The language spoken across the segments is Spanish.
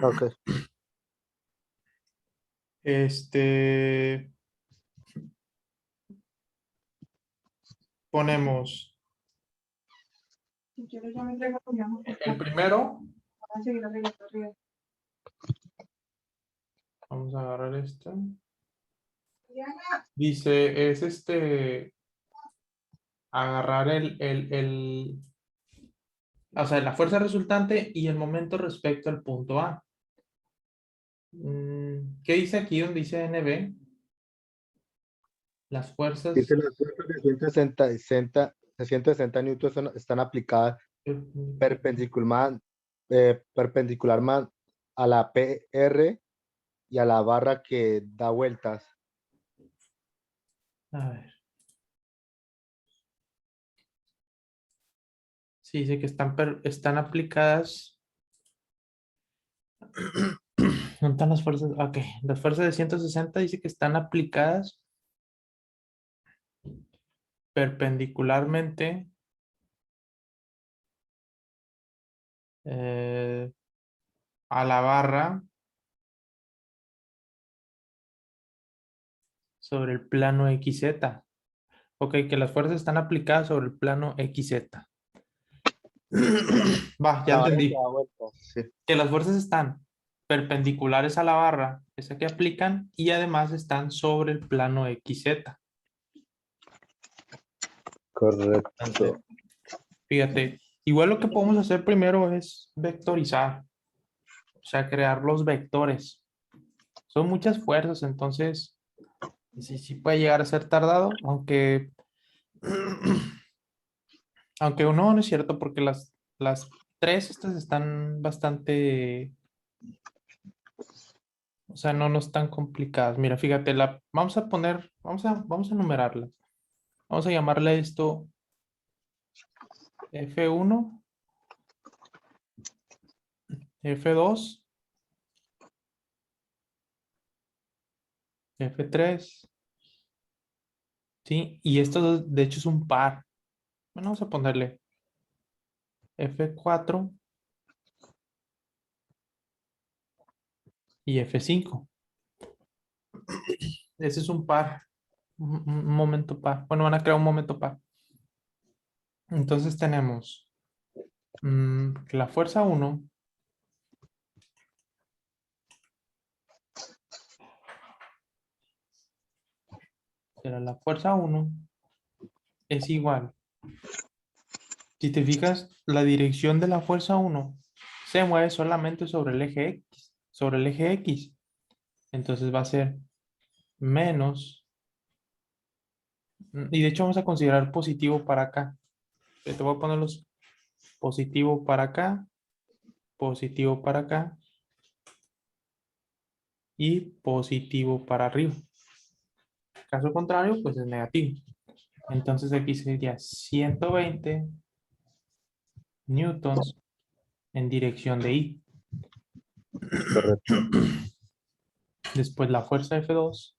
Ok. Ponemos Si quieres, yo me entrego con mi amor. el primero. Van a seguir arriba, arriba. Vamos a agarrar este. Diana. Dice, es agarrar o sea, la fuerza resultante y el momento respecto al punto A. ¿Qué dice aquí donde dice NB? Las fuerzas Dice las fuerzas de 160 newtons están aplicadas perpendicular, perpendicular a la PR y a la barra que da vueltas. A ver. Sí, dice que están aplicadas. ¿Dónde están las fuerzas? Ok, las fuerzas de 160 dice que están aplicadas perpendicularmente a la barra sobre el plano XZ. Ok, que las fuerzas están aplicadas sobre el plano XZ. Va, ya La barra que entendí. da vueltas, sí. Que las fuerzas están perpendiculares a la barra, esa que aplican, y además están sobre el plano XZ. Entonces, Correcto. fíjate, igual lo que podemos hacer primero es vectorizar, o sea, crear los vectores. Son muchas fuerzas, entonces sí puede llegar a ser tardado, aunque, aunque no es cierto, porque las tres estas están bastante, o sea, no están complicadas. Mira, fíjate, vamos a poner, vamos a numerarlas. Vamos a llamarle esto F1, F2, F3, ¿sí? Y esto de hecho es un par. Bueno, vamos a ponerle F4 y F5. Ese es un par, un momento par. Bueno, van a crear un momento par. Entonces tenemos que la fuerza 1 será la fuerza 1 es igual. Si te fijas, la dirección de la fuerza 1 se mueve solamente sobre el eje X, sobre el eje X. Entonces va a ser menos, y de hecho vamos a considerar positivo para acá. Te voy a poner los positivo para acá, positivo para acá y positivo para arriba. Caso contrario, pues es negativo. Entonces aquí sería 120 newtons en dirección de I. Correcto. Después la fuerza F2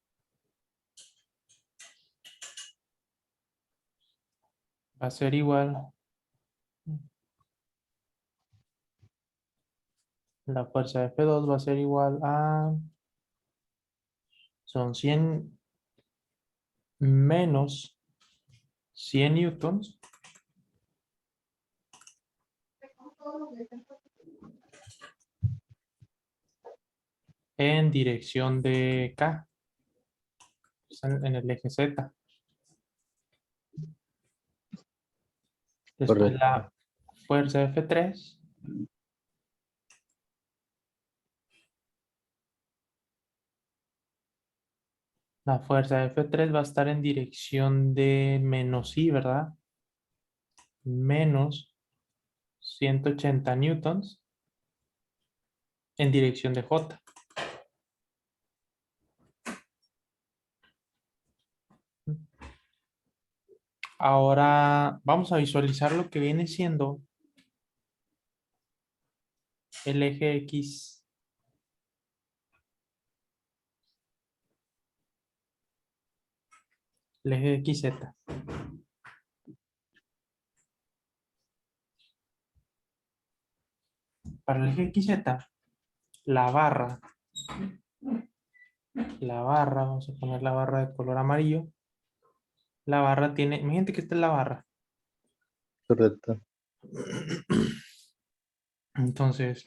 va a ser igual. La fuerza F2 va a ser igual a... Son 100 menos 100 newtons en dirección de K, en el eje Z. Después Correcto. la fuerza F3 la fuerza F3 va a estar en dirección de menos I, ¿verdad? Menos 180 newtons en dirección de J. Ahora vamos a visualizar lo que viene siendo el eje X. El eje XZ. Para el eje XZ la barra. La barra, vamos a poner la barra de color amarillo. La barra tiene, imagínate que esta es la barra. Correcto. Entonces,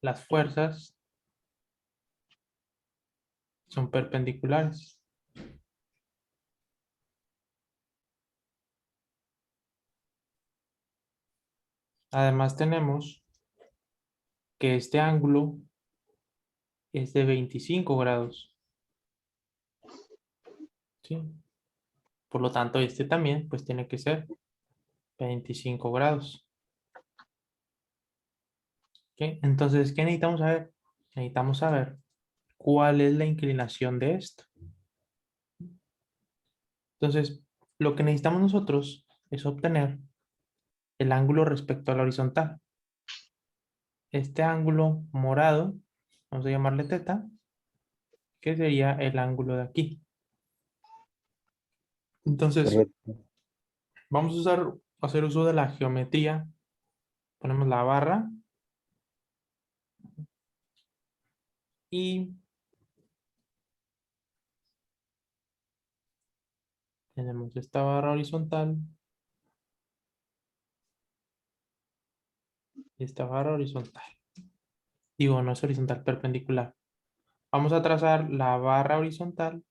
las fuerzas son perpendiculares. Además tenemos que este ángulo es de 25 grados. ¿Sí? Por lo tanto, este también pues tiene que ser 25 grados. ¿Ok? Entonces, ¿qué necesitamos saber? Necesitamos saber cuál es la inclinación de esto. Entonces, lo que necesitamos nosotros es obtener el ángulo respecto a la horizontal. Este ángulo morado, vamos a llamarle teta, que sería el ángulo de aquí. Entonces, Correcto. vamos a hacer uso de la geometría. Ponemos la barra y tenemos esta barra horizontal y esta barra horizontal. Digo, no es horizontal, perpendicular. Vamos a trazar la barra horizontal.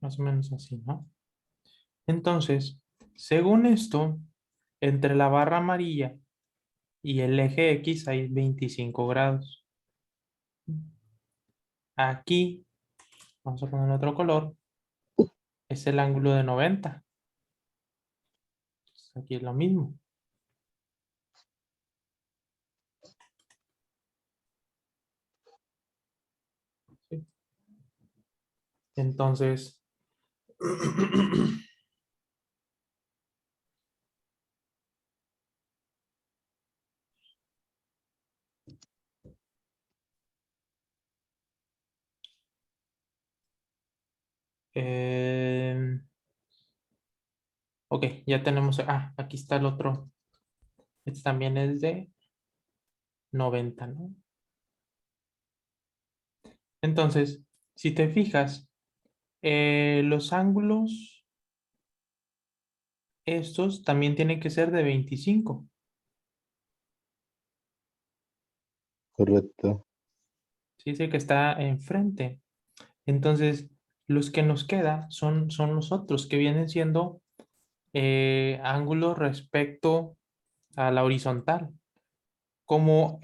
Más o menos así, ¿no? Entonces, según esto, entre la barra amarilla y el eje X hay 25 grados. Aquí, vamos a poner otro color, es el ángulo de 90. Aquí es lo mismo. ¿Sí? Entonces, eh, ok, ya tenemos, aquí está el otro. Este también es de 90, ¿no? Entonces, si te fijas, los ángulos, estos también tienen que ser de 25. Correcto. Sí, dice que está enfrente. Entonces, los que nos queda son los otros que vienen siendo ángulos respecto a la horizontal. Como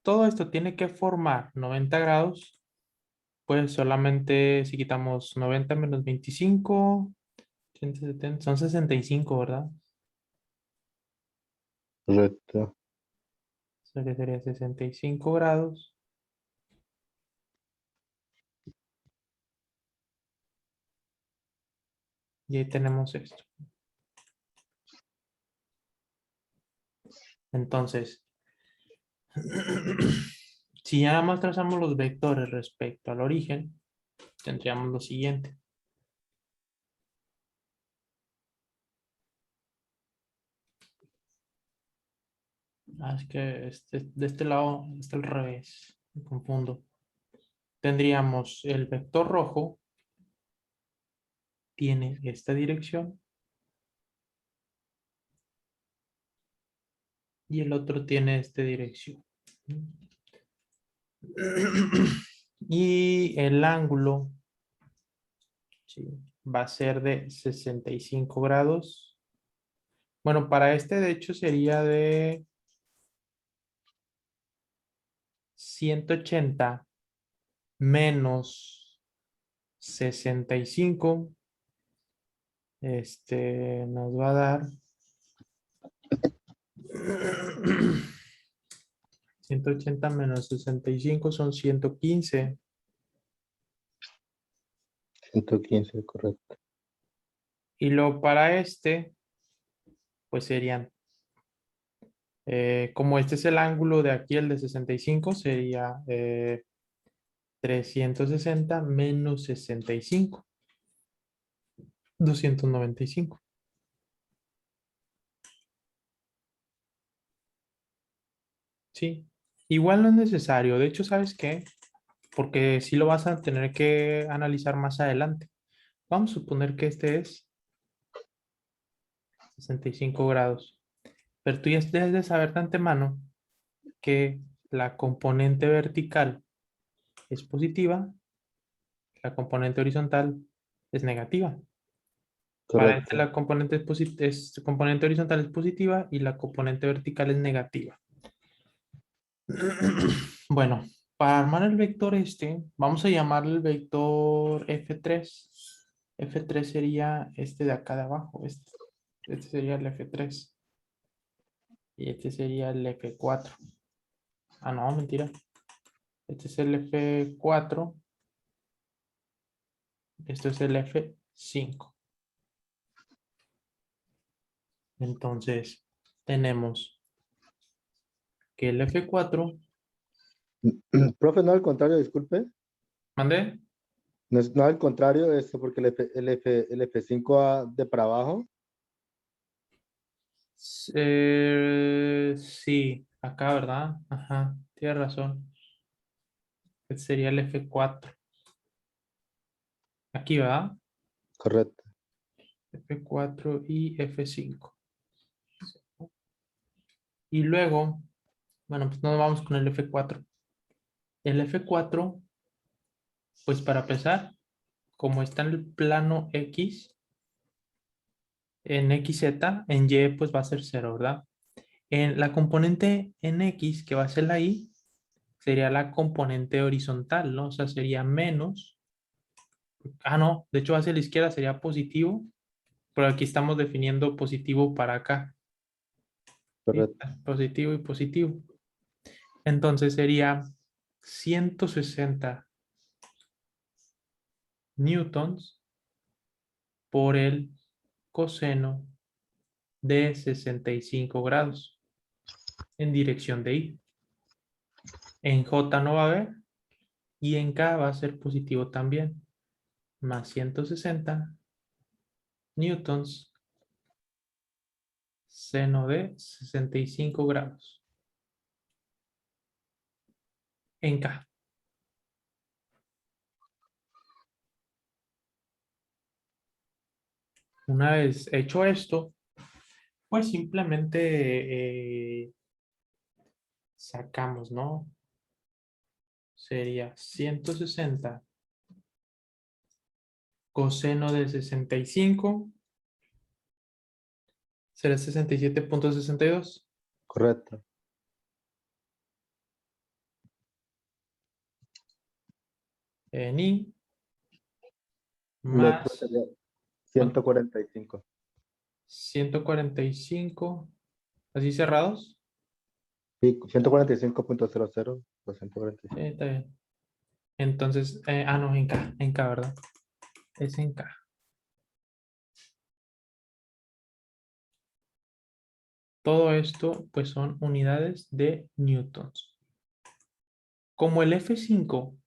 todo esto tiene que formar 90 grados, pues solamente si quitamos 90 menos 25, 170, son 65, ¿verdad? Correcto. O sea que sería 65 grados. Y ahí tenemos esto. Entonces, si ya nada más trazamos los vectores respecto al origen, tendríamos lo siguiente. Es que de este lado está al revés. Me confundo. Tendríamos el vector rojo, tiene esta dirección. Y el otro tiene esta dirección. Y el ángulo, sí, va a ser de 65 grados. Bueno, para este de hecho sería de 180 menos 65. Nos va a dar 180 menos 65 son 115. 115, correcto. Y luego para este, pues serían, como este es el ángulo de aquí, el de 65, sería 360 menos 65. 295. Sí, igual no es necesario. De hecho, ¿sabes qué? Porque sí lo vas a tener que analizar más adelante. Vamos a suponer que este es 65 grados. Pero tú ya debes de saber de antemano que la componente vertical es positiva, la componente horizontal es negativa. Para este Correcto. la componente, componente horizontal es positiva y la componente vertical es negativa. Bueno, para armar el vector este, vamos a llamarle el vector F3. F3 sería este de acá de abajo. Este sería el F3. Y este sería el F4. Ah, no, mentira. Este es el F4. Esto es el F5. Entonces, tenemos que el F4, Profe, no al contrario, disculpe. ¿mande? No, no al contrario, esto porque el F5 va de para abajo. Sí, acá, ¿verdad? Ajá, tienes razón. Este sería el F4. Aquí, ¿verdad? Correcto. F4 y F5. Y luego, bueno, pues nos vamos con el F4. El F4, pues para empezar, como está en el plano X, en XZ, en Y, pues va a ser 0, ¿verdad? En la componente en X, que va a ser la Y, sería la componente horizontal, ¿no? O sea, sería menos. Ah, no, de hecho hacia la izquierda sería positivo, pero aquí estamos definiendo positivo para acá. ¿Sí? Correcto. Positivo y positivo. Entonces sería 160 newtons por el coseno de 65 grados en dirección de Y. En J no va a haber y en K va a ser positivo también. Más 160 newtons seno de 65 grados en K. Una vez hecho esto, pues simplemente sacamos, ¿no? Sería 160 coseno de 65, será 67.62. Correcto. En I Lo otro más sería ¿cuánto? 145. 145, así cerrados. Sí, 145.00, pues Sí, 145. está bien. Entonces, no, en K, ¿verdad? Es en K. Todo esto, pues son unidades de newtons. Como el F5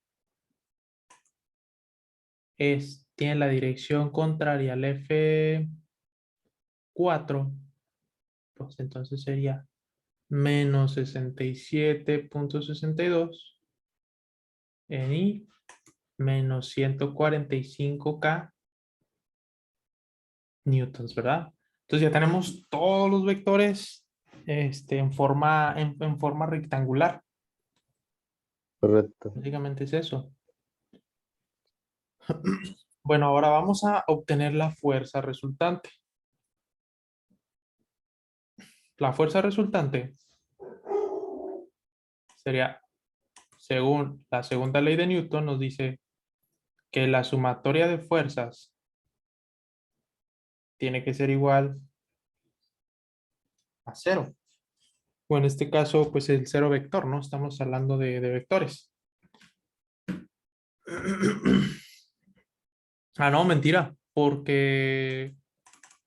tiene la dirección contraria al F4, pues entonces sería menos 67.62 en I menos 145K newtons, ¿verdad? Entonces ya tenemos todos los vectores en forma rectangular. Correcto. Básicamente es eso. Bueno, ahora vamos a obtener la fuerza resultante. La fuerza resultante sería, según la segunda ley de Newton, nos dice que la sumatoria de fuerzas tiene que ser igual a cero. O en este caso, pues el cero vector, ¿no? Estamos hablando de vectores. Ah, no, mentira, porque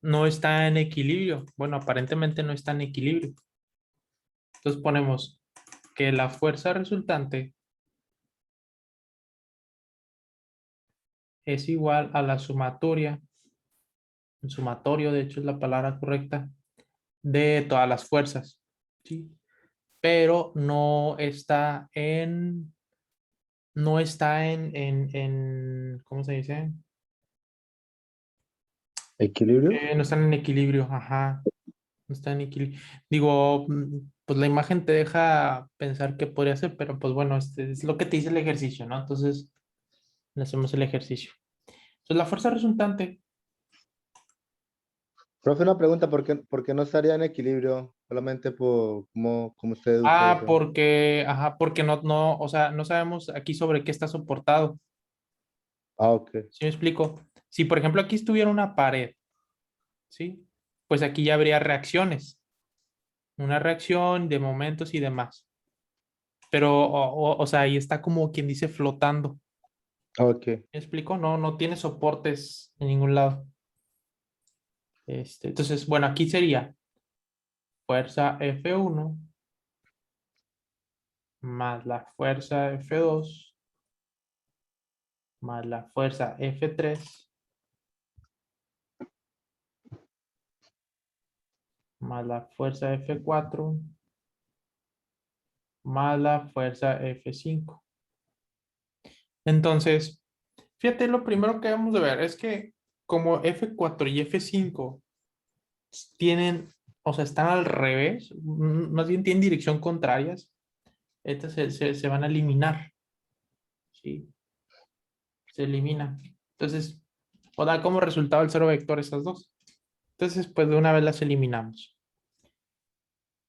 no está en equilibrio. Bueno, aparentemente no está en equilibrio. Entonces ponemos que la fuerza resultante es igual a la sumatoria, el sumatorio de hecho es la palabra correcta, de todas las fuerzas. ¿Sí? pero no está ¿cómo se dice? ¿Equilibrio? No están en equilibrio, ajá, no están en equilibrio. Digo, pues la imagen te deja pensar qué podría ser, pero pues bueno, este es lo que te dice el ejercicio, ¿no? Entonces, le hacemos el ejercicio. Entonces, la fuerza resultante, Profe, una pregunta, por qué no estaría en equilibrio? Solamente por cómo usted deduce eso. porque no, o sea, no sabemos aquí sobre qué está soportado. Ah, ok. ¿Sí me explico? Si, por ejemplo, aquí estuviera una pared, ¿sí? Pues aquí ya habría reacciones, una reacción de momentos y demás. Pero, o sea, ahí está como quien dice flotando. Ok, ¿Me explico? No, no tiene soportes en ningún lado. Entonces, bueno, aquí sería fuerza F1 más la fuerza F2 más la fuerza F3 más la fuerza F4 más la fuerza F5. Entonces, fíjate, lo primero que vamos a ver es que como F4 y F5 tienen, o sea, están al revés, más bien tienen dirección contrarias, estas se van a eliminar, ¿sí? Se eliminan. Entonces, o da como resultado el cero vector esas dos. Entonces, pues de una vez las eliminamos.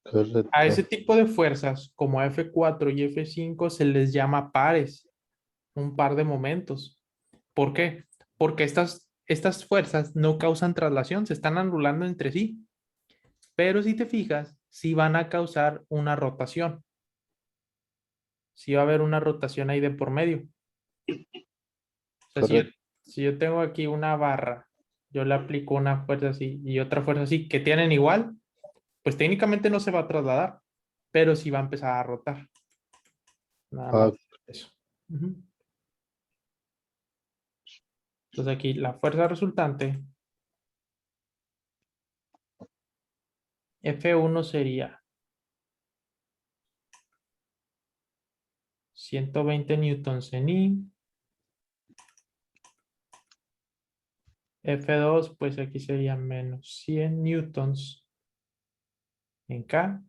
A ese correcto. tipo de fuerzas, como F4 y F5, se les llama pares, un par de momentos. ¿Por qué? Porque estas fuerzas no causan traslación, se están anulando entre sí. Pero si te fijas, sí van a causar una rotación. Sí va a haber una rotación ahí de por medio. O sea, Correcto. si yo tengo aquí una barra, yo le aplico una fuerza así y otra fuerza así, que tienen igual, pues técnicamente no se va a trasladar, pero sí va a empezar a rotar. Nada más Ah, eso. Ujú. Entonces aquí la fuerza resultante, F1 sería 120 newtons en I. F2, pues aquí sería menos 100 newtons en K.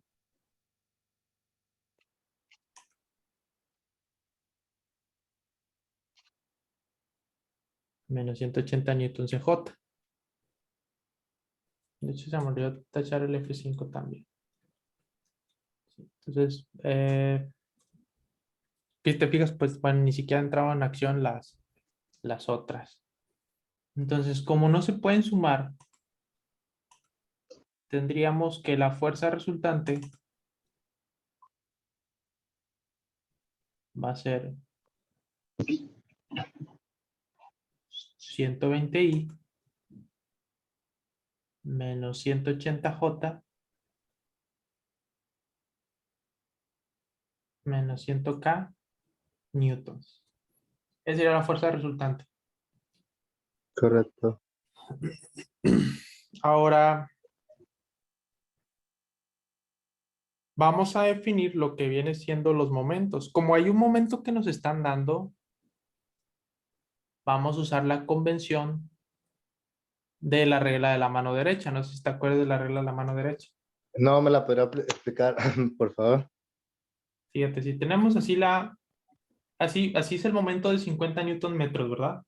Menos 180 newtons en J. De hecho, se me olvidó tachar el F5 también. Entonces, si te fijas, pues bueno, ni siquiera entraban en acción las otras. Entonces, como no se pueden sumar, tendríamos que la fuerza resultante va a ser 120I menos 180J menos 100K newtons. Esa sería la fuerza resultante. correcto. Ahora vamos a definir lo que viene siendo los momentos. Como hay un momento que nos están dando, vamos a usar la convención de la regla de la mano derecha. No sé si te acuerdas de la regla de la mano derecha. No me la podría explicar, por favor. Fíjate, si tenemos así es el momento de 50 newton metros, ¿verdad?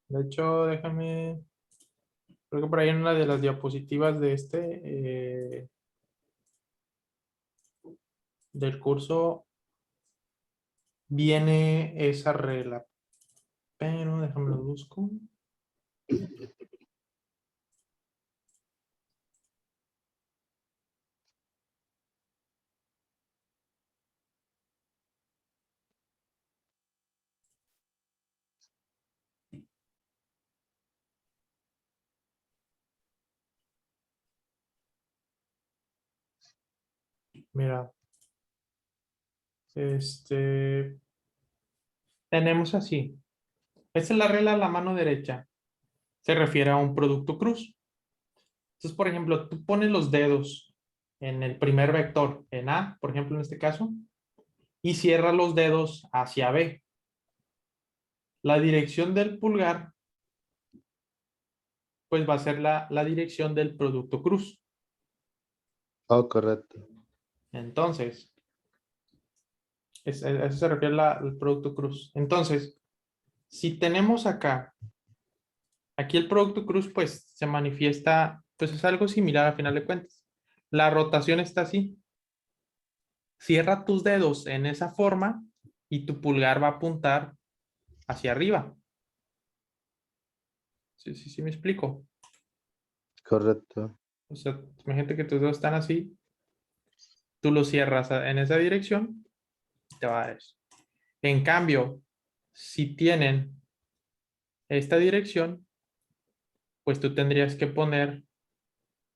De hecho, déjame, creo que por ahí en una de las diapositivas de del curso viene esa regla, pero déjame lo busco. Mira, tenemos así. Esta es la regla de la mano derecha. Se refiere a un producto cruz. Entonces, por ejemplo, tú pones los dedos en el primer vector, en A, por ejemplo, en este caso, y cierra los dedos hacia B. La dirección del pulgar, pues va a ser la dirección del producto cruz. Oh, correcto. Entonces, a eso se refiere al producto cruz. Entonces, si tenemos acá, aquí el producto cruz, pues se manifiesta, pues es algo similar a final de cuentas. La rotación está así. Cierra tus dedos en esa forma y tu pulgar va a apuntar hacia arriba. Sí, me explico. Correcto. O sea, imagínate que tus dedos están así, tú los cierras en esa dirección y te va a dar eso. En cambio, si tienen esta dirección, pues tú tendrías que poner,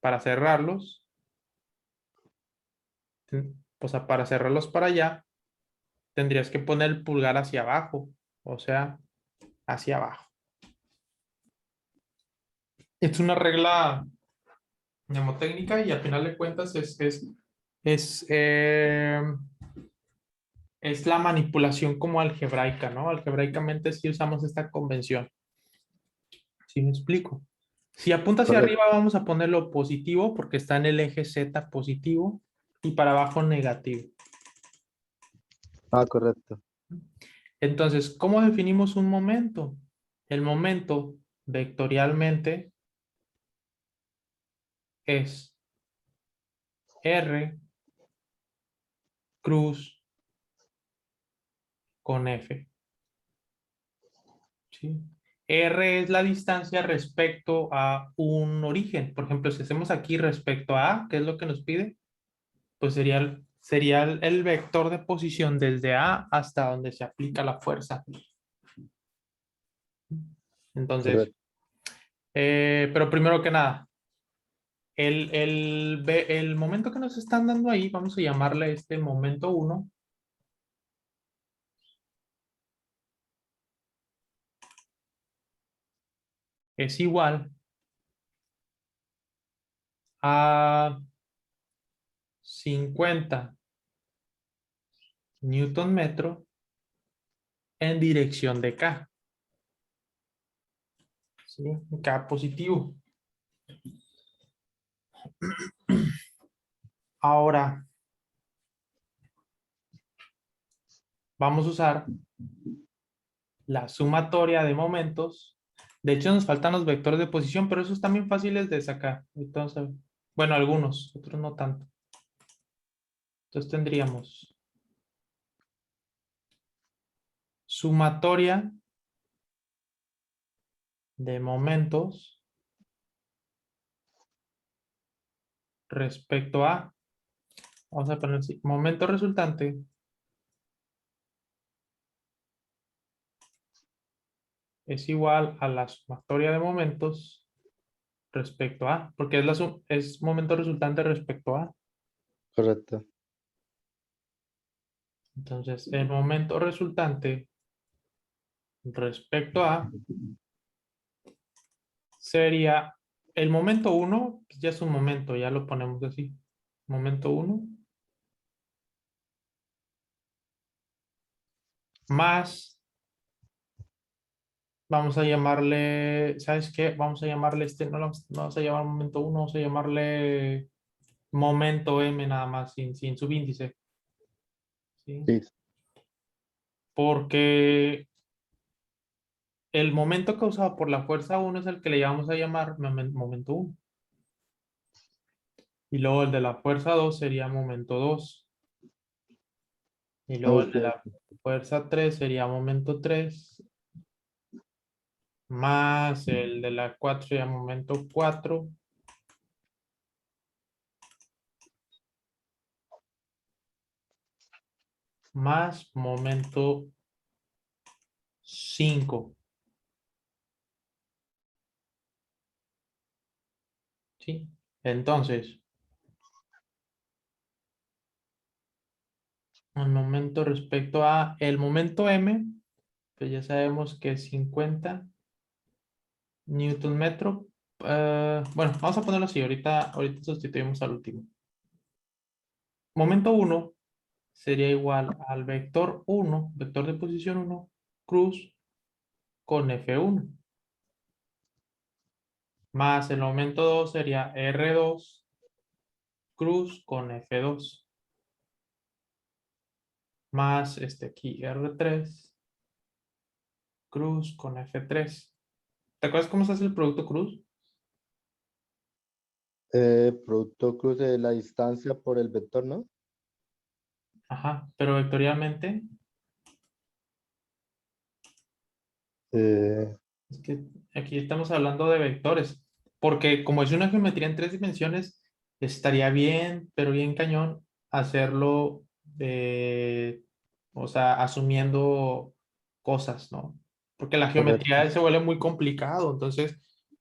para cerrarlos, o sea, para cerrarlos para allá, tendrías que poner el pulgar hacia abajo, o sea, hacia abajo. Es una regla mnemotécnica y al final de cuentas es, es la manipulación como algebraica, ¿no? Algebraicamente sí usamos esta convención. ¿Sí me explico? Si apunta hacia Correcto. arriba vamos a ponerlo positivo porque está en el eje Z positivo y para abajo negativo. Ah, correcto. Entonces, ¿cómo definimos un momento? El momento vectorialmente es R cruz con F. ¿Sí? R es la distancia respecto a un origen. Por ejemplo, si hacemos aquí respecto a A, ¿qué es lo que nos pide? Pues sería el vector de posición desde A hasta donde se aplica la fuerza. Entonces, Correcto. pero primero que nada, el momento que nos están dando ahí, vamos a llamarle este momento 1. Es igual a 50 Newton metro en dirección de K. ¿Sí? K positivo. Ahora, vamos a usar la sumatoria de momentos. De hecho, nos faltan los vectores de posición, pero esos también fáciles de sacar. Entonces, bueno, algunos, otros no tanto. Entonces tendríamos sumatoria de momentos respecto a, vamos a poner así, momento resultante es igual a la sumatoria de momentos respecto a, porque es momento resultante respecto a. Correcto. Entonces, el momento resultante respecto a sería el momento 1, pues ya es un momento, ya lo ponemos así. Momento 1 más, vamos a llamarle, ¿sabes qué? Vamos a llamarle no vamos a llamar momento 1, vamos a llamarle momento M nada más, sin subíndice. ¿Sí? Sí. Porque el momento causado por la fuerza 1 es el que le vamos a llamar momento 1. Y luego el de la fuerza 2 sería momento 2. Y luego el Ok. de la fuerza 3 sería momento 3. Más el de la 4 sería momento 4. Más momento 5. ¿Sí? Entonces, el momento respecto a el momento M, pues ya sabemos que es 50 Newton metro. Bueno, vamos a ponerlo así. Ahorita sustituimos al último. momento 1 sería igual al vector 1, vector de posición 1, cruz con F1. Más el momento 2 sería R2 cruz con F2. Más este aquí R3 cruz con F3. ¿Te acuerdas cómo se hace el producto cruz? Producto cruce de la distancia por el vector, ¿no? Ajá, pero vectorialmente Eh, es que aquí estamos hablando de vectores, porque como es una geometría en 3 dimensiones, estaría bien, pero bien cañón, hacerlo, o sea, asumiendo cosas, ¿no? Porque la correcto, geometría se vuelve muy complicado, entonces,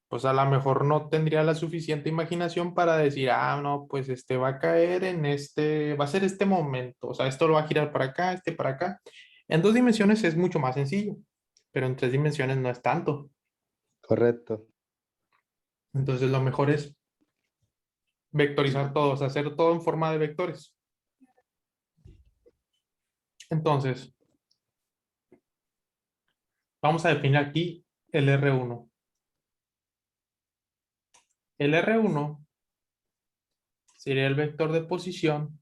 pues a lo mejor no tendría la suficiente imaginación para decir, ah, no, pues este va a caer en este, va a ser este momento, o sea, esto lo va a girar para acá, este para acá. En 2 dimensiones es mucho más sencillo, pero en 3 dimensiones no es tanto. correcto. Entonces lo mejor es vectorizar todo, o sea, hacer todo en forma de vectores. Entonces, vamos a definir aquí el R1. El R1 sería el vector de posición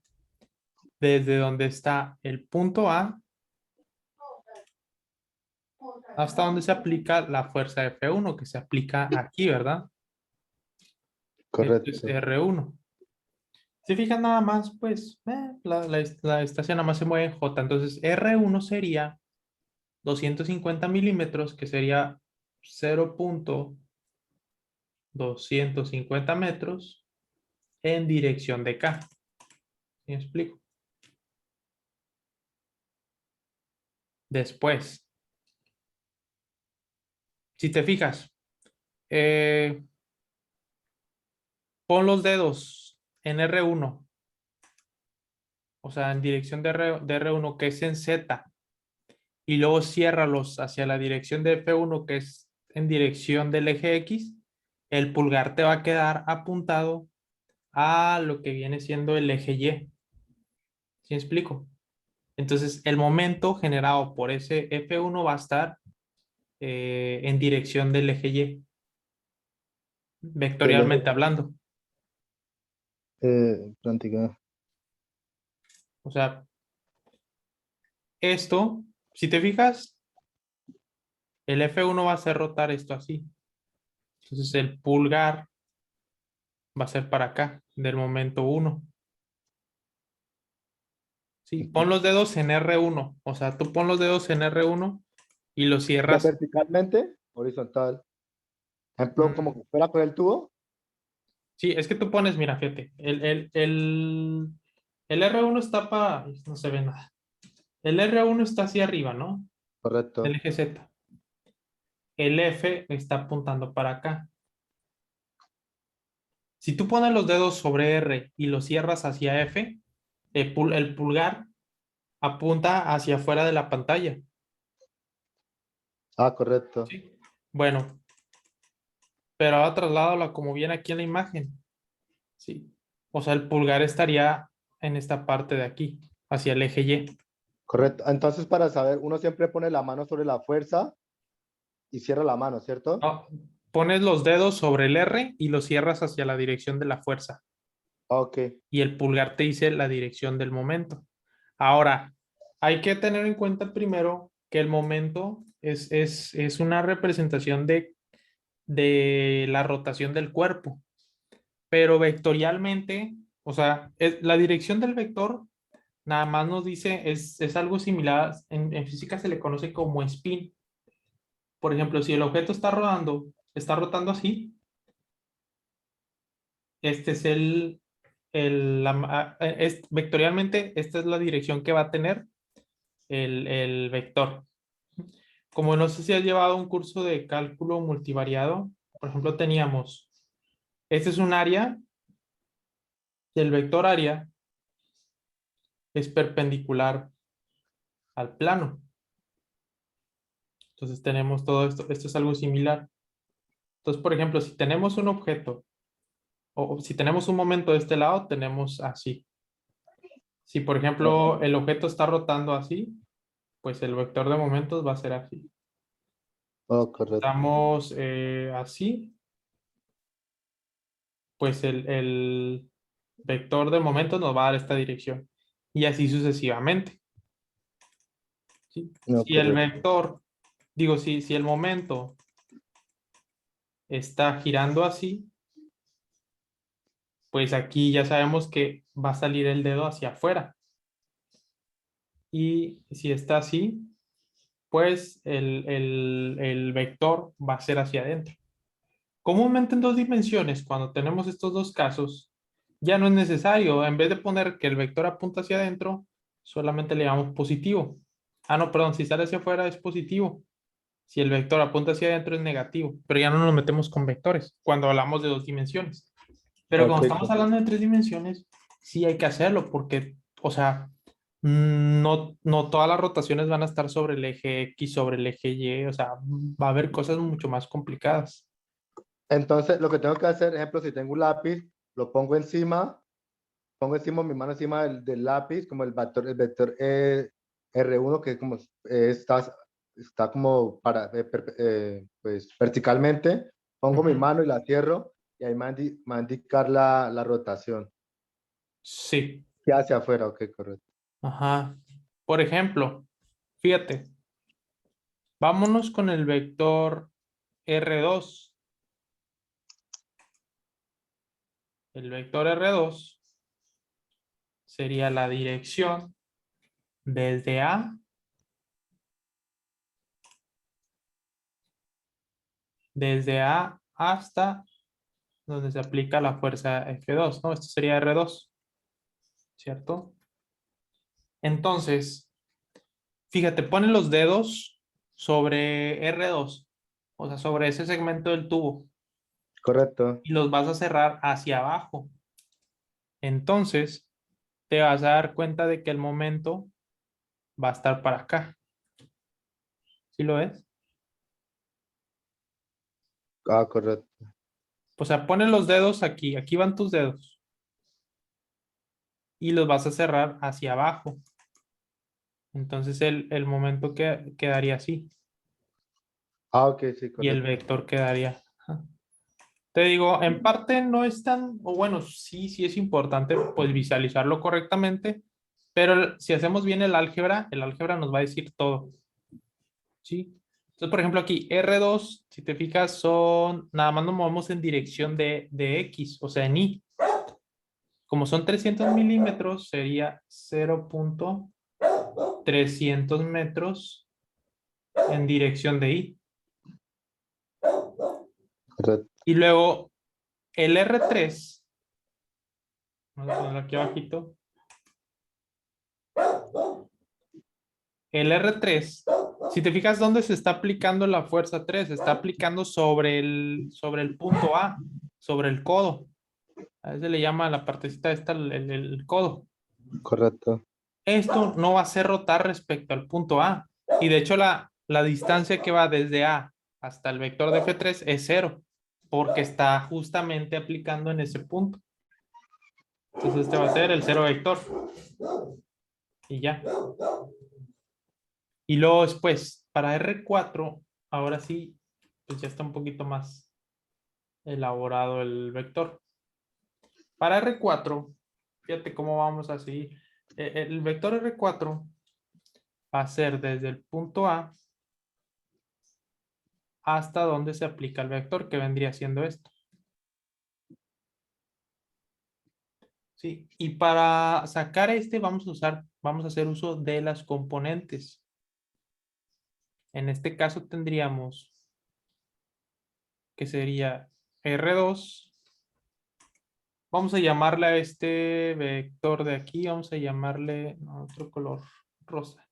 desde donde está el punto A hasta donde se aplica la fuerza F1, que se aplica aquí, ¿verdad? Esto es Correcto. R1. Si fijan nada más, pues la estación nada más se mueve en J. Entonces R1 sería 250 milímetros, que sería 0,250 metros en dirección de K. ¿Sí me explico? Después, si te fijas, eh, pon los dedos en R1, o sea, en dirección de R1, que es en Z, y luego ciérralos hacia la dirección de F1, que es en dirección del eje X, el pulgar te va a quedar apuntado a lo que viene siendo el eje Y. ¿Sí me explico? Entonces, el momento generado por ese F1 va a estar en dirección del eje Y, Del eje, vectorialmente hablando. práctica. O sea, esto, si te fijas, el F1 va a hacer rotar esto así. Entonces, el pulgar va a ser para acá, del momento 1. Sí, pon los dedos en R1. O sea, tú pon los dedos en R1 y los cierras. Verticalmente, horizontal. Ejemplo, como Mm, que fuera con el tubo. sí, es que tú pones, mira, fíjate, el R1 está para, no se ve nada. El R1 está hacia arriba, ¿no? El Correcto. eje Z. El F está apuntando para acá. Si tú pones los dedos sobre R y los cierras hacia F, el pulgar apunta hacia afuera de la pantalla. Ah, correcto. ¿Sí? Bueno, pero ahora trasládalo a como viene aquí en la imagen. ¿Sí? O sea, el pulgar estaría en esta parte de aquí, hacia el eje Y. Correcto. Entonces, para saber, uno siempre pone la mano sobre la fuerza y cierra la mano, ¿cierto? No, pones los dedos sobre el R y los cierras hacia la dirección de la fuerza. Ah, ok. Y el pulgar te dice la dirección del momento. Ahora, hay que tener en cuenta primero que el momento es una representación de la rotación del cuerpo, pero vectorialmente, o sea, la dirección del vector nada más nos dice, es algo similar, en física se le conoce como spin. Por ejemplo, si el objeto está rotando así, este es vectorialmente, esta es la dirección que va a tener el vector. Como no sé si has llevado un curso de cálculo multivariado, por ejemplo, teníamos, este es un área, y el vector área es perpendicular al plano. Entonces tenemos todo esto, esto es algo similar. Entonces, por ejemplo, si tenemos un objeto, o si tenemos un momento de este lado, tenemos así. Si, por ejemplo, el objeto está rotando así, pues el vector de momentos va a ser así. Oh, correcto. Estamos así, pues el vector de momentos nos va a dar esta dirección. Y así sucesivamente. ¿Sí? No, Si el correcto. vector, digo, si el momento está girando así, pues aquí ya sabemos que va a salir el dedo hacia afuera. Y si está así, pues el vector va a ser hacia adentro. Comúnmente en dos dimensiones, cuando tenemos estos dos casos, ya no es necesario. En vez de poner que el vector apunta hacia adentro, solamente le llamamos positivo. Ah, no, perdón, si sale hacia afuera es positivo. Si el vector apunta hacia adentro es negativo. Pero ya no nos metemos con vectores cuando hablamos de dos dimensiones. Pero Ok, cuando estamos hablando de tres dimensiones, sí hay que hacerlo porque, o sea, no todas las rotaciones van a estar sobre el eje X, sobre el eje Y, o sea, va a haber cosas mucho más complicadas. entonces, lo que tengo que hacer, ejemplo, si tengo un lápiz, lo pongo encima mi mano encima del lápiz, como el vector R1, que es como está como pues verticalmente. Pongo mi Ujú. mano y la cierro y ahí me va a indicar la rotación. Sí, Y hacia afuera, ok, correcto. ajá. Por ejemplo, fíjate, vámonos con el vector R2. El vector R2 sería la dirección desde A hasta donde se aplica la fuerza F2, ¿no? Esto sería R2, ¿cierto? Entonces, fíjate, pone los dedos sobre R2, o sea, sobre ese segmento del tubo, Correcto. y los vas a cerrar hacia abajo. Entonces, te vas a dar cuenta de que el momento va a estar para acá. ¿Sí lo ves? Ah, correcto. O sea, pone los dedos aquí, aquí van tus dedos, y los vas a cerrar hacia abajo. Entonces, el momento quedaría así, Ah, ok, sí, y el correcto. vector quedaría. Ajá. Te digo, en parte no es tan, o bueno, sí es importante pues visualizarlo correctamente, pero si hacemos bien el álgebra nos va a decir todo, ¿sí? Entonces, por ejemplo, aquí R2, si te fijas, nada más nos movemos en dirección de X, o sea, en Y. Como son 300 milímetros, sería 0.300 metros en dirección de Y. Correcto. Y luego el R3, vamos a ponerlo aquí abajito. El R3, si te fijas dónde se está aplicando la fuerza 3, se está aplicando sobre el punto A, sobre el codo. A veces le llama a la partecita esta el codo. Correcto. Esto no va a hacer rotar respecto al punto A. Y de hecho la distancia que va desde A hasta el vector de F3 es 0, porque está justamente aplicando en ese punto. Entonces este va a ser el 0 vector. Y ya. Y luego después, para R4, ahora sí, pues ya está un poquito más elaborado el vector. Para R4, fíjate cómo vamos a seguir. El vector R4 va a ser desde el punto A hasta donde se aplica el vector, que vendría siendo esto. ¿Sí? Y para sacar este vamos a hacer uso de las componentes. En este caso tendríamos que sería R2. Vamos a llamarle a este vector de aquí, vamos a llamarle otro color rosa.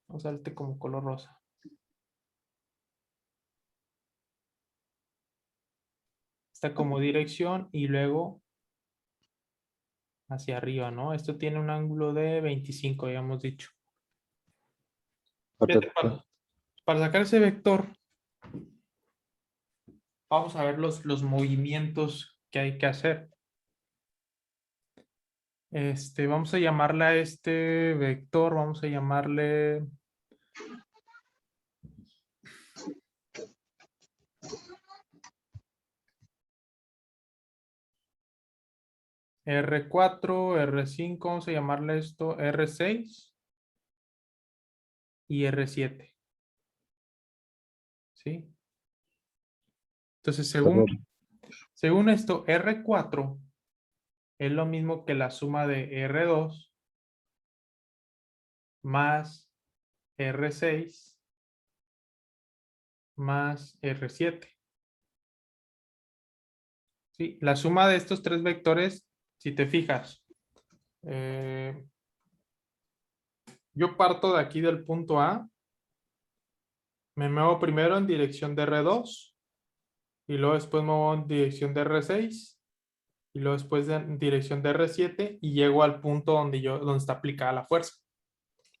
Vamos a darte como color rosa. Está como dirección y luego hacia arriba, ¿no? Esto tiene un ángulo de 25, ya hemos dicho. Fíjate, Correcto. para sacar ese vector, vamos a ver los movimientos que hay que hacer. Vamos a llamarle a este vector, vamos a llamarle R4, R5, vamos a llamarle esto R6 y R7. ¿Sí? Entonces, según esto, R4 es lo mismo que la suma de R2 más R6 más R7. ¿Sí? La suma de estos tres vectores, si te fijas, yo parto de aquí del punto A, me muevo primero en dirección de R2 y luego después me muevo en dirección de R6 y luego después en dirección de R7 y llego al punto donde está aplicada la fuerza.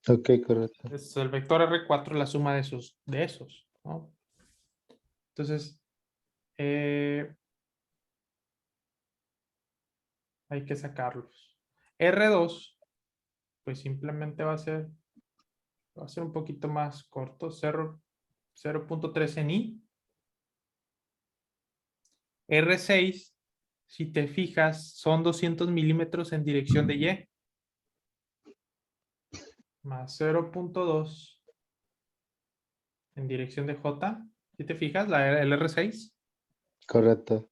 Ok, correcto. Es el vector R4 es la suma de esos, ¿no? Entonces, hay que sacarlos. R2, pues simplemente va a ser un poquito más corto, 0.3 en I. R6, si te fijas, son 200 milímetros en dirección de Y. Más 0.2 en dirección de J. Si te fijas, el R6. Correcto.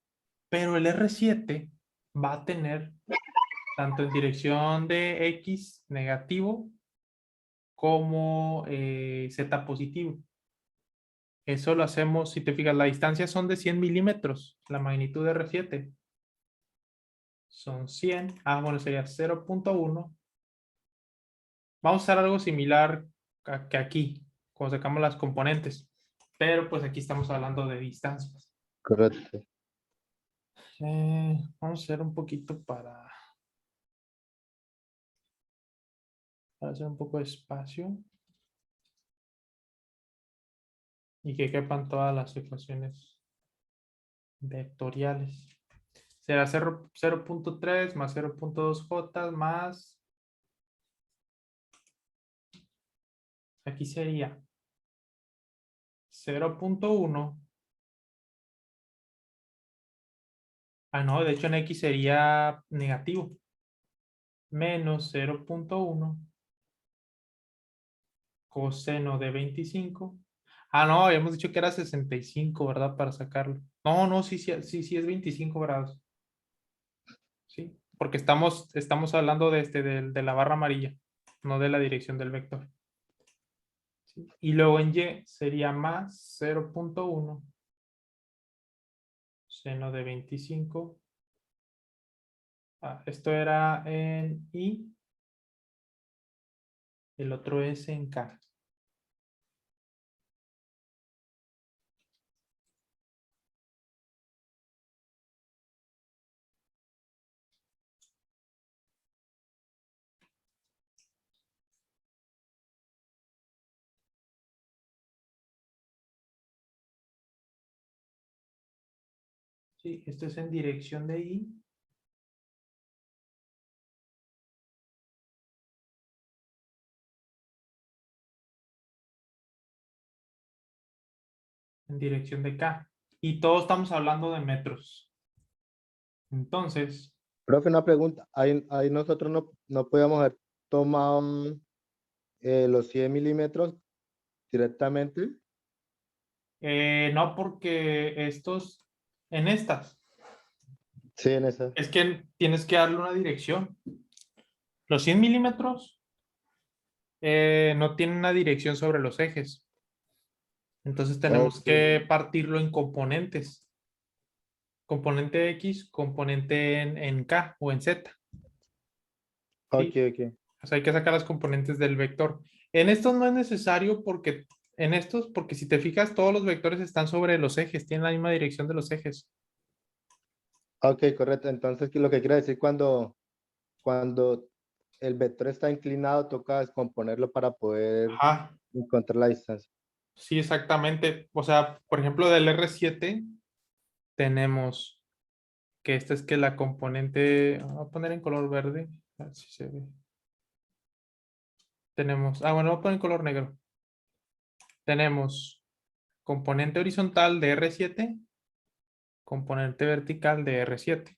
Pero el R7 va a tener tanto en dirección de X negativo como Z positivo. Eso lo hacemos, si te fijas, la distancia son de 100 milímetros, la magnitud de R7. Son 100. Bueno, sería 0.1. Vamos a hacer algo similar que aquí, cuando sacamos las componentes. Pero pues aquí estamos hablando de distancias. Correcto. Vamos a hacer un poquito para hacer un poco de espacio. Y que quepan todas las ecuaciones vectoriales. Será 0.3 más 0.2 j más... Aquí sería 0.1. No, de hecho en X sería negativo. Menos 0.1 coseno de 25. No, habíamos dicho que era 65, ¿verdad? Para sacarlo. No, sí es 25 grados. Sí, porque estamos hablando de la barra amarilla, no de la dirección del vector. ¿Sí? Y luego en Y sería más 0.1 seno de 25. Esto era en I. El otro es en K. Sí, esto es en dirección de I. En dirección de K. Y todos estamos hablando de metros. Entonces, Profe, una pregunta. Ahí nosotros no podíamos haber tomado los 100 milímetros directamente. no porque en estas, Sí, en esa. es que tienes que darle una dirección. Los 100 milímetros no tienen una dirección sobre los ejes. Entonces tenemos Ok, que partirlo en componentes. Componente X, componente en K o en Z. ok, ¿Sí? ok. O sea, hay que sacar las componentes del vector. En estos no es necesario porque si te fijas, todos los vectores están sobre los ejes, tienen la misma dirección de los ejes. Ok, correcto. Entonces, ¿qué es lo que quiere decir cuando el vector está inclinado, toca descomponerlo para poder Ajá, encontrar la distancia? sí, exactamente. O sea, por ejemplo, del R7 tenemos que esta es que la componente, voy a poner en color verde, A ver si se ve. Tenemos, bueno, voy a poner color negro. Tenemos componente horizontal de R7, componente vertical de R7.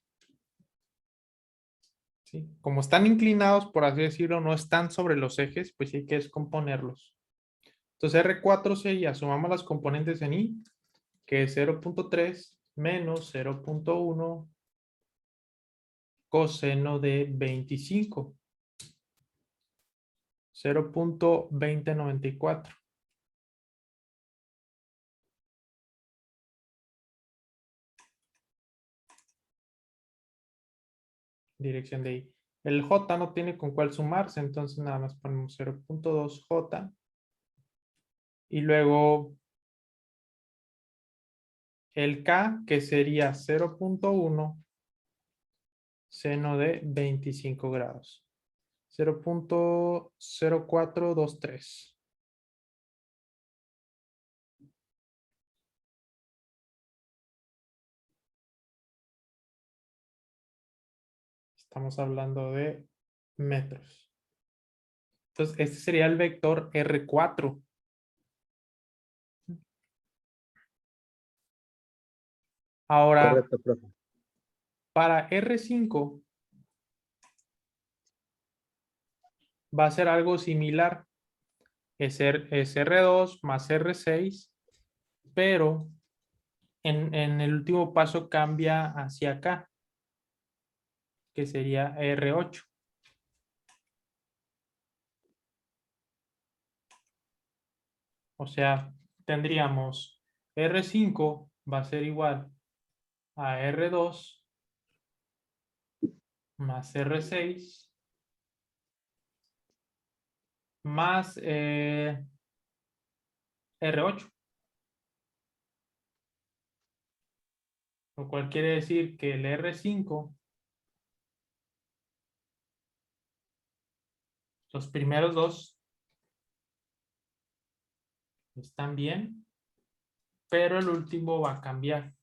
¿Sí? Como están inclinados, por así decirlo, no están sobre los ejes, pues sí hay que descomponerlos. Entonces R4 sería, sumamos las componentes en I, que es 0.3 menos 0.1 coseno de 25. 0.2094. Dirección de I. El J no tiene con cuál sumarse, entonces nada más ponemos 0.2 J. Y luego el K, que sería 0.1 seno de 25 grados. 0.0423. Estamos hablando de metros. Entonces, este sería el vector R4. Ahora, Correcto, profe. para R5 va a ser algo similar. Es R2 más R6, pero en el último paso cambia hacia acá, que sería R8. O sea, tendríamos R5 va a ser igual a R2 más R6 más R8. Lo cual quiere decir que el R5, los primeros dos están bien, pero el último va a cambiar.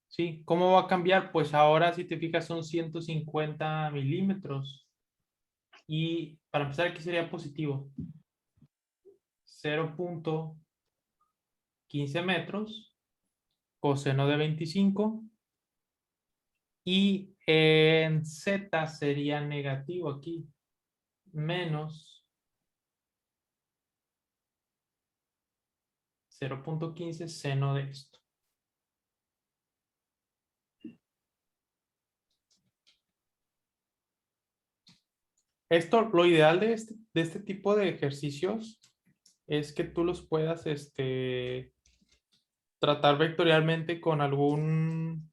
Sí, ¿cómo va a cambiar? Pues ahora, si te fijas, son 150 milímetros. Y para empezar, aquí sería positivo. 0.15 metros, coseno de 25. Y en Z sería negativo aquí. Menos 0.15 seno de esto. Esto, lo ideal de este tipo de ejercicios es que tú los puedas tratar vectorialmente con algún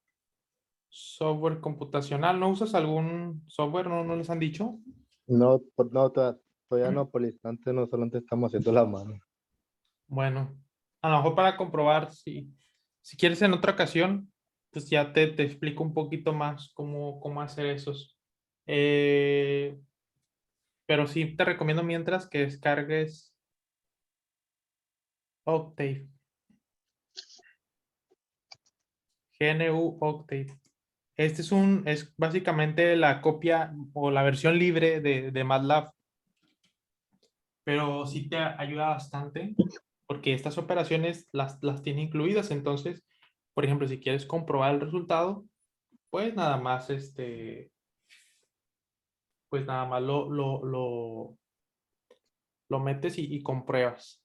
software computacional. ¿No usas algún software? ¿No les han dicho? No, no, todavía no, por el instante no solamente estamos haciendo la mano. Bueno, a lo mejor para comprobar si quieres en otra ocasión, pues ya te explico un poquito más cómo hacer esos. Pero sí te recomiendo mientras que descargues Octave. GNU Octave. Este es básicamente la copia o la versión libre de MATLAB. Pero sí te ayuda bastante porque estas operaciones las tiene incluidas. Entonces, por ejemplo, si quieres comprobar el resultado, pues nada más pues nada más lo metes y compruebas.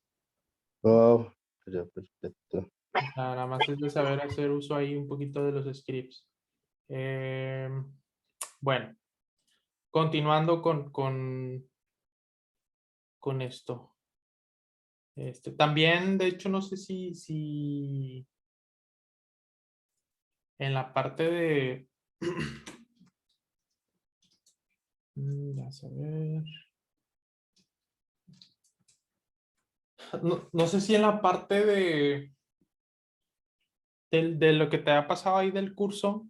Oh, ya, perfecto. Nada más es de saber hacer uso ahí un poquito de los scripts. Bueno, continuando con esto. También, de hecho, no sé si en la parte de... Vamos a ver. No sé si en la parte de lo que te ha pasado ahí del curso,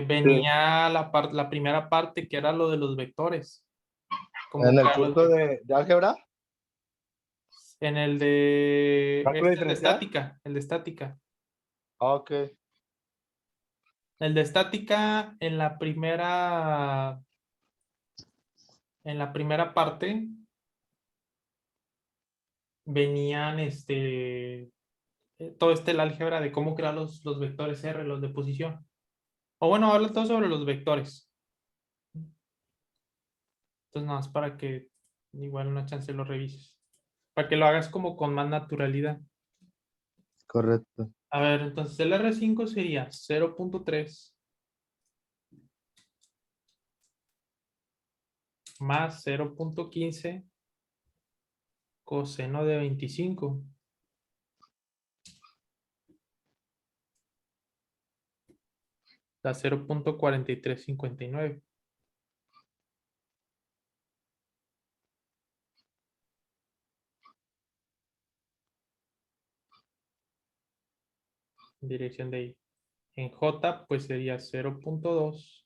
venía la primera parte que era lo de los vectores. Como En el que curso de álgebra, en el de, cálculo el de diferencial. estática, el de estática. Ah, ok, El de estática en la primera parte venían todo el álgebra de cómo crear los vectores R, los de posición. O bueno, habla todo sobre los vectores. Entonces, nada más para que igual una chance lo revises. Para que lo hagas como con más naturalidad. correcto. A ver, entonces el R5 sería 0.3 más 0.15 coseno de 25. Da 0.4359. Dirección de I. En J, pues sería 0.2.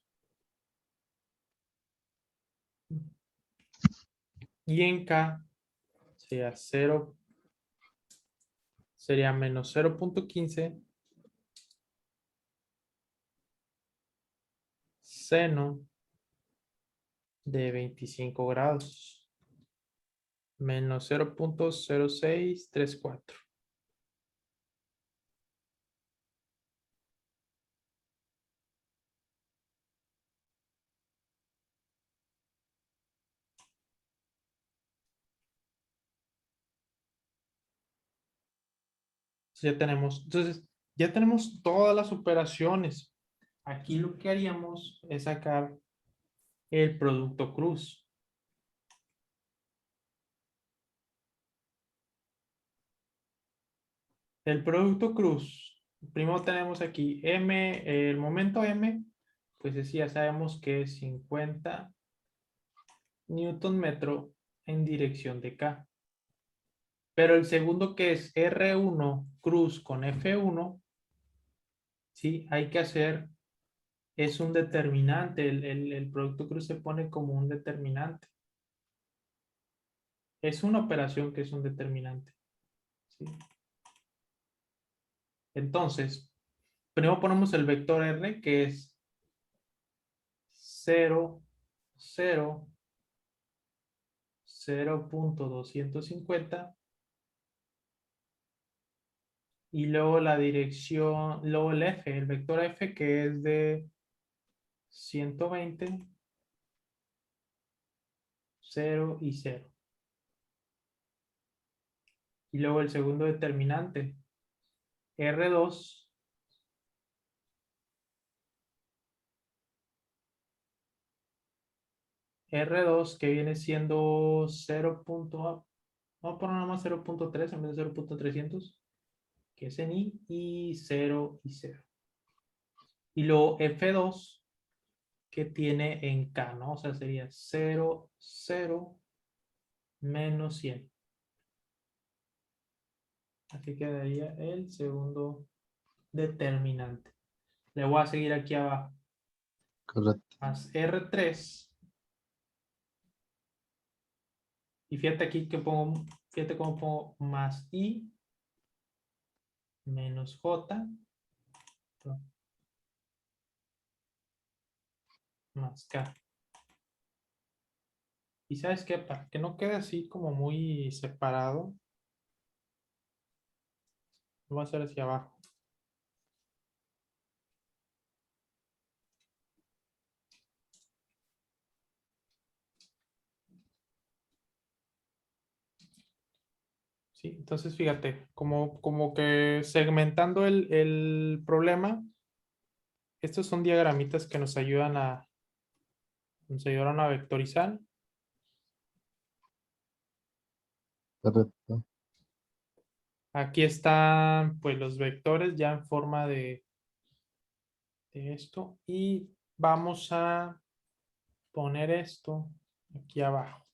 Y en K sería 0, sería menos 0.15 seno de 25 grados. Menos 0.0634. Entonces, ya tenemos todas las operaciones. Aquí lo que haríamos es sacar el producto cruz. El producto cruz. Primero tenemos aquí M, el momento M, pues así ya sabemos que es 50 newton metro en dirección de K. Pero el segundo que es R1 cruz con F1, sí, hay que hacer, es un determinante. El producto cruz se pone como un determinante. Es una operación que es un determinante. ¿Sí? Entonces, primero ponemos el vector R, que es 0, 0, 0.250 y luego la dirección, luego el F, el vector F que es de 120, 0 y 0. Y luego el segundo determinante, R2, R2 que viene siendo 0. Vamos a poner nada más 0.3 en vez de 0.300, que es en I, y 0 y 0. Y luego F2 que tiene en K, ¿no? O sea, sería 0, 0, menos 100. Así quedaría el segundo determinante. Le voy a seguir aquí abajo. Correcto. Más R3. Y fíjate aquí que pongo, fíjate cómo pongo más I menos J más K. Y sabes qué, para que no quede así como muy separado, lo voy a hacer hacia abajo. ¿Sí? Entonces, fíjate, como que segmentando el problema, estos son diagramitas que nos ayudan a vectorizar. Correcto. Aquí están pues los vectores ya en forma de esto y vamos a poner esto aquí abajo.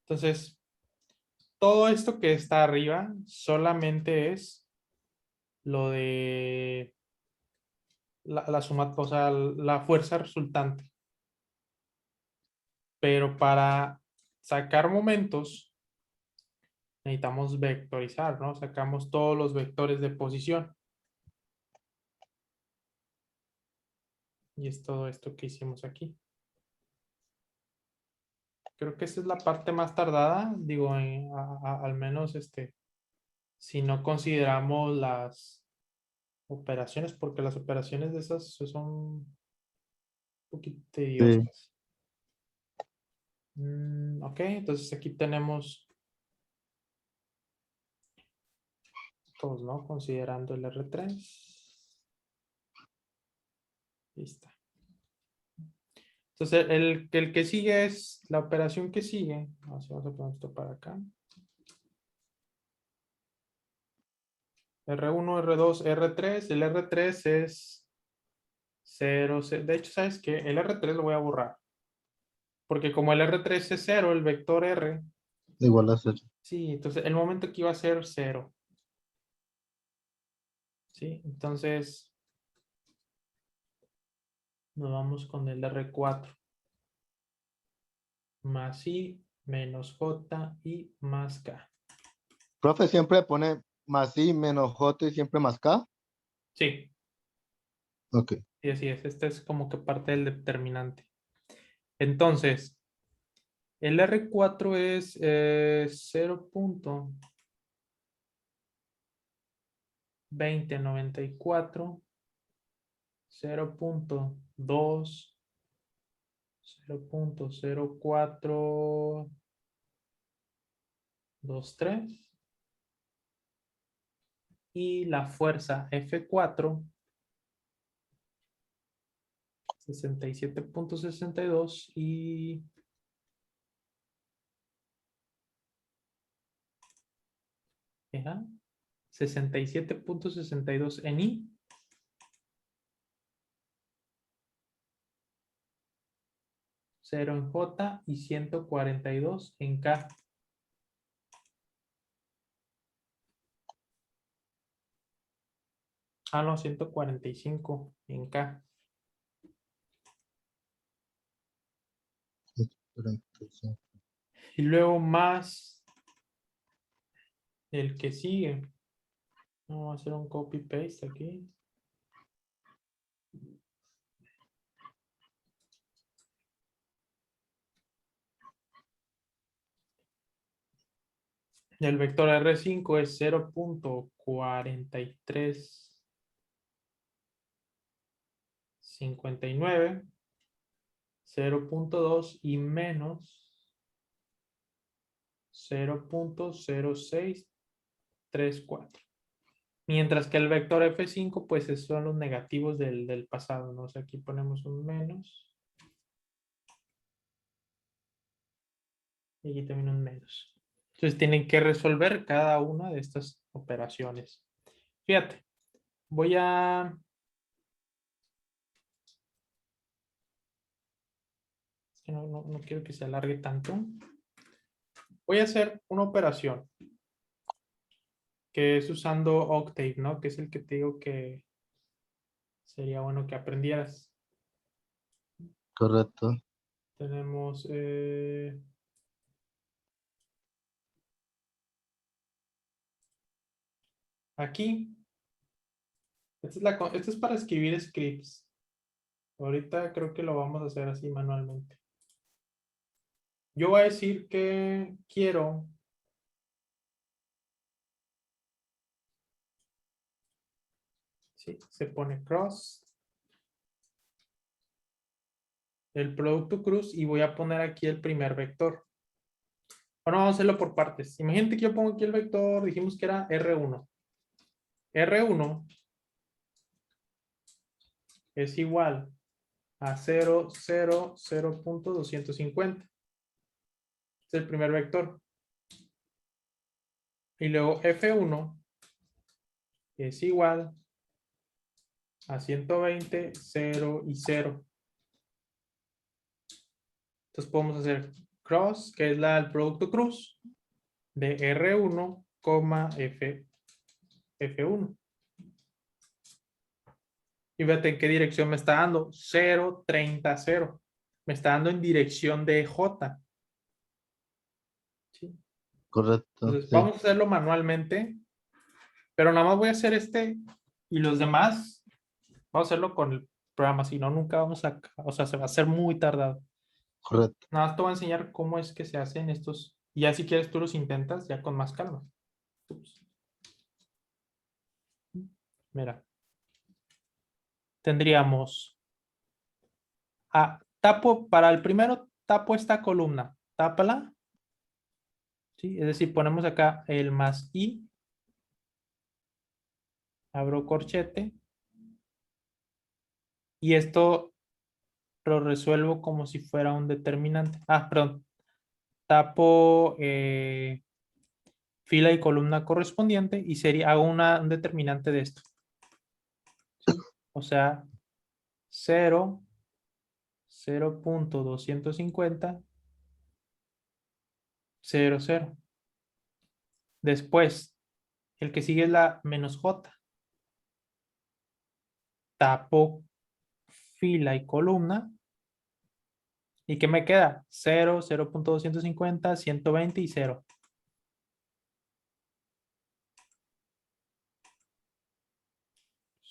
Entonces, todo esto que está arriba solamente es lo de la suma, o sea, la fuerza resultante. Pero para sacar momentos, necesitamos vectorizar, ¿no? Sacamos todos los vectores de posición. Y es todo esto que hicimos aquí. Creo que esa es la parte más tardada, digo, al menos si no consideramos las operaciones, porque las operaciones de esas son un poquito tediosas. Ok, entonces aquí tenemos todos, ¿no? Considerando el R3. Listo. Entonces, el que sigue es la operación que sigue. Vamos a poner esto para acá. R1, R2, R3. El R3 es 0. De hecho, ¿sabes qué? El R3 lo voy a borrar. Porque como el R3 es 0, el vector R. Igual a 0. Sí, entonces el momento que iba a ser 0. Sí, entonces nos vamos con el R4. Más I menos J y más K. Profe, siempre pone más I menos J y siempre más K. Sí, Ok. sí, así es. Este es como que parte del determinante. Entonces, el R4 es 0.2094, 0.2, 0.0423 y la fuerza F4 67.62 y 67.62 en I. 0 en J y 142 en K. Ah, no, 145 en K. Y luego más el que sigue. Vamos a hacer un copy paste aquí. El vector R5 es 0.4359, 0.2 y menos 0.0634. Mientras que el vector F5, pues son los negativos del pasado, ¿no? O sea, aquí ponemos un menos. Y aquí también un menos. Entonces tienen que resolver cada una de estas operaciones. Fíjate, voy a... No quiero que se alargue tanto. Voy a hacer una operación que es usando Octave, ¿no? Que es el que te digo que sería bueno que aprendieras. Correcto. Tenemos... aquí. Esto es para escribir scripts. Ahorita creo que lo vamos a hacer así manualmente. Yo voy a decir que quiero... Sí, se pone cross. El producto cruz y voy a poner aquí el primer vector. Ahora vamos a hacerlo por partes. Imagínate que yo pongo aquí el vector, dijimos que era R1. R1 es igual a 0, 0, 0.250. Es el primer vector. Y luego F1 es igual a 120, 0 y 0. Entonces podemos hacer cross, que es el producto cruz, de R1, F1. Y fíjate en qué dirección me está dando. 0, 30, 0. Me está dando en dirección de J. ¿Sí? Correcto. Entonces, Sí. vamos a hacerlo manualmente. Pero nada más voy a hacer este y los demás. Vamos a hacerlo con el programa. Si no, nunca vamos a... O sea, se va a hacer muy tardado. Correcto. Nada más te voy a enseñar cómo es que se hacen estos. Y ya si quieres tú los intentas ya con más calma. Ups. Mira. Tendríamos tapo, para el primero, tapo esta columna. Tápala. ¿Sí? Es decir, ponemos acá el más i. Abro corchete. Y esto lo resuelvo como si fuera un determinante. Perdón. Tapo fila y columna correspondiente y hago un determinante de esto. ¿Sí? O sea, 0, 0.250, 0, 0. Después, el que sigue es la menos j. Tapo fila y columna. ¿Y qué me queda? 0, 0.250, 120 y 0.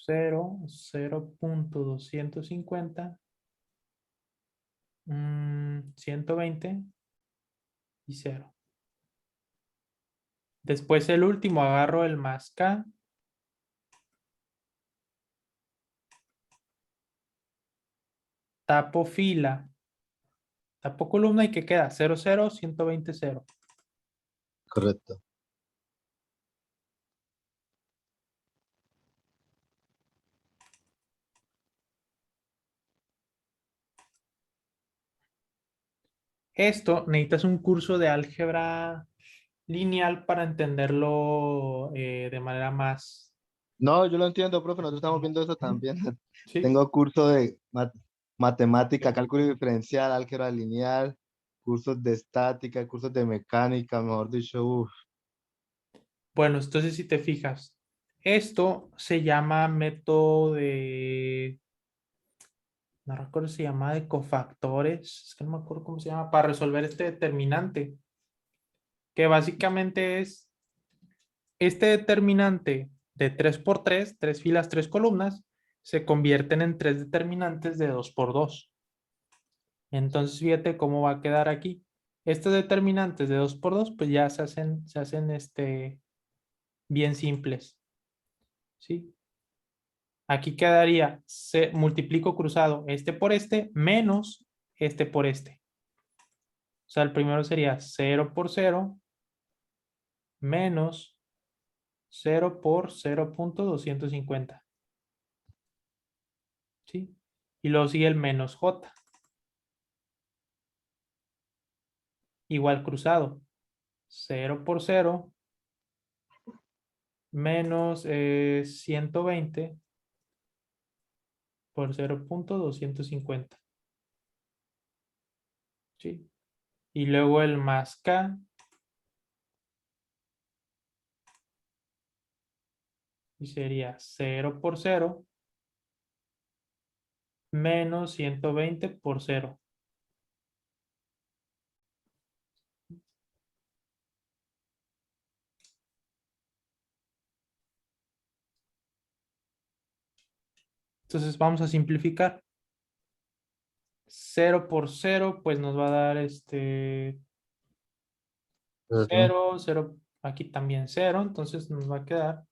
0, 0.250, 120 y 0. Después el último, agarro el más K. Tapo fila. Tapo columna y ¿qué queda? 0, 0, 120, 0. Correcto. Esto necesitas un curso de álgebra lineal para entenderlo de manera más... No, yo lo entiendo, profe. Nosotros estamos viendo eso también. ¿Sí? Tengo curso de matemática, cálculo diferencial, álgebra lineal, cursos de estática, cursos de mecánica, mejor dicho. Uf. Bueno, entonces si te fijas, esto se llama método de... No recuerdo si se llama de cofactores. Es que no me acuerdo cómo se llama. Para resolver este determinante. Que básicamente es este determinante de 3 por 3, 3 filas, 3 columnas, se convierten en 3 determinantes de 2 por 2. Entonces, fíjate cómo va a quedar aquí. Estos determinantes de 2 por 2, pues ya se hacen bien simples. ¿Sí? Aquí quedaría, multiplico cruzado este por este, menos este por este. O sea, el primero sería 0 por 0, menos 0 por 0.250. ¿Sí? Y luego sigue el menos j. Igual cruzado. 0 por 0 menos 120 por 0.250. ¿Sí? Y luego el más k. Y sería 0 por 0 menos 120 por 0. Entonces vamos a simplificar. 0 por 0, pues nos va a dar 0, 0, aquí también 0, entonces nos va a quedar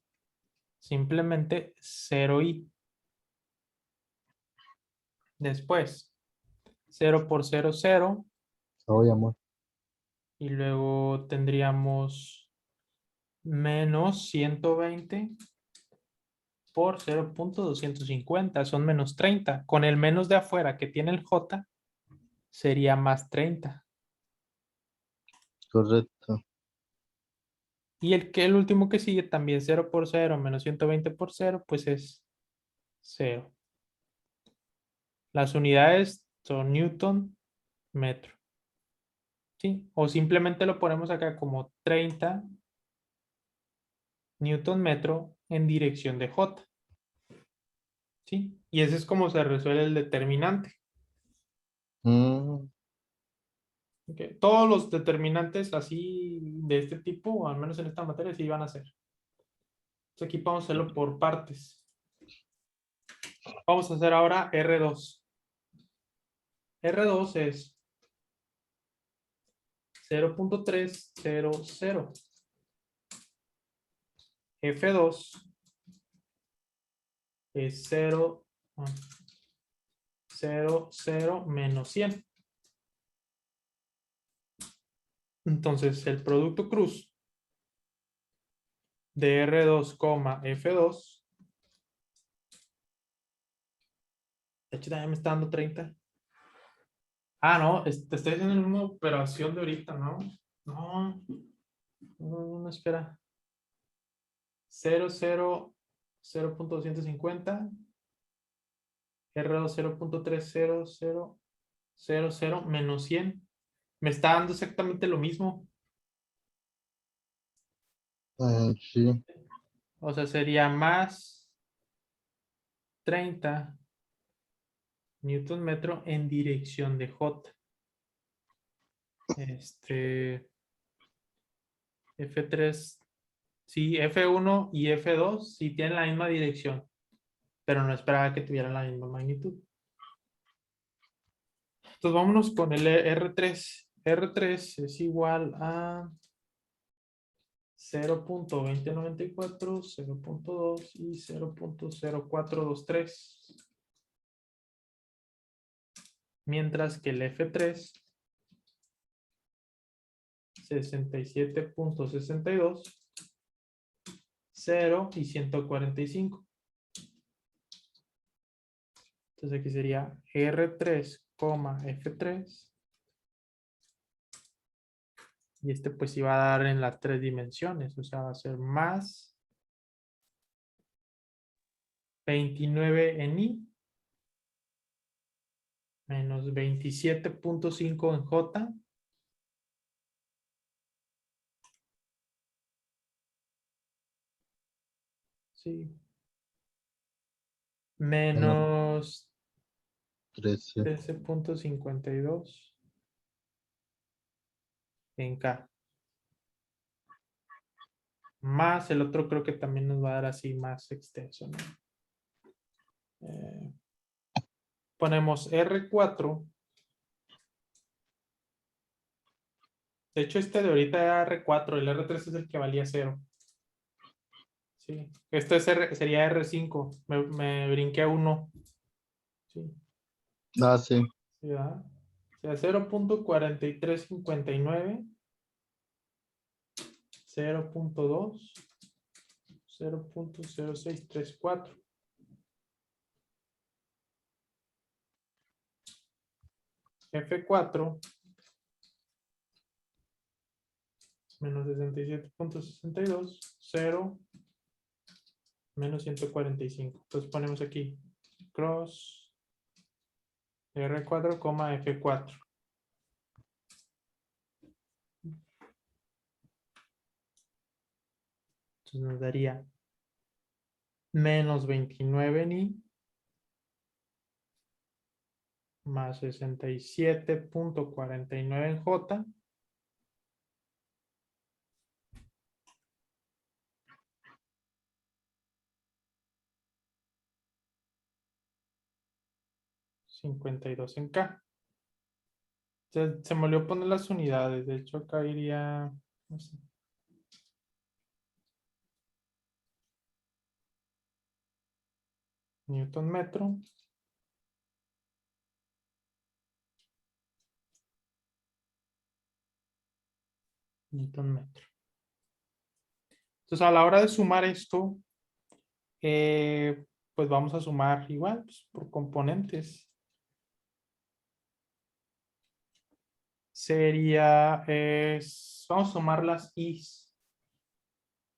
simplemente 0i. Después, 0 por 0, 0, Oye, amor. y luego tendríamos menos 120 por 0.250, son menos 30. Con el menos de afuera que tiene el j, sería más 30. Correcto. Y el último que sigue también 0 por 0 menos 120 por 0, pues es 0. Las unidades son Newton, metro. ¿Sí? O simplemente lo ponemos acá como 30 Newton metro en dirección de J. ¿sí? Y ese es como se resuelve el determinante. Mm, ¿Ok? Todos los determinantes así de este tipo, o al menos en esta materia, sí van a ser. Entonces aquí vamos a hacerlo por partes. Vamos a hacer ahora R2. R2 es 0.300. F2 es 0, 0, 0 menos 100. Entonces, el producto cruz de R2, F2. De hecho, también me está dando 30. Ah, no, te estoy haciendo la misma operación de ahorita, ¿no? No, no, espera. 0, 0, 0.250. R2 0.300, 0, 0 menos 100. Me está dando exactamente lo mismo. sí. O sea, sería más 30 newton metro en dirección de J. F3, sí, F1 y F2 sí tienen la misma dirección, pero no esperaba que tuvieran la misma magnitud. Entonces vámonos con el R3. R3 es igual a 0.2094, 0.2 y 0.0423. Mientras que el F3, 67.62, 0 y 145. Entonces aquí sería R3, F3. Y este pues iba a dar en las 3 dimensiones. O sea, va a ser más 29 en I. Menos 27.5 en J. Sí. Menos 13. 13.52 en K. Más el otro creo que también nos va a dar así más extenso, ¿no? Ponemos R4. De hecho, este de ahorita era R4. El R3 es el que valía 0. Sí. Este sería R5. Me brinqué a 1. Sí. Ah, sí. Sí, ¿verdad? O sea, 0.4359. 0.2. 0.0634. F4 menos 67.62, 0 menos 145. Entonces ponemos aquí cross R4, F4. Entonces nos daría menos 29 en I más 67.49 en J. $52 en K. Se me olvidó poner las unidades. De hecho, acá iría, no sé, Newton metro. Newton metro. Entonces, a la hora de sumar esto, pues vamos a sumar igual pues, por componentes. Vamos a sumar las i's.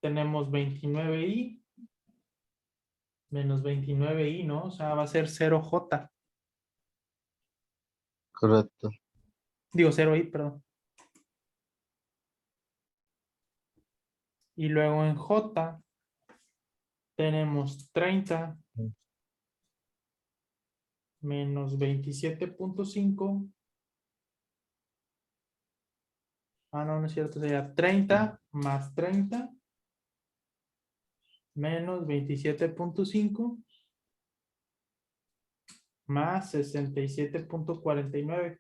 Tenemos 29i menos 29i, ¿no? O sea, va a ser 0j. Correcto. Digo 0i, perdón. Y luego en j tenemos 30 menos 27.5. Ah, no, no es cierto. Sería 30 más 30 menos 27.5 más 67.49.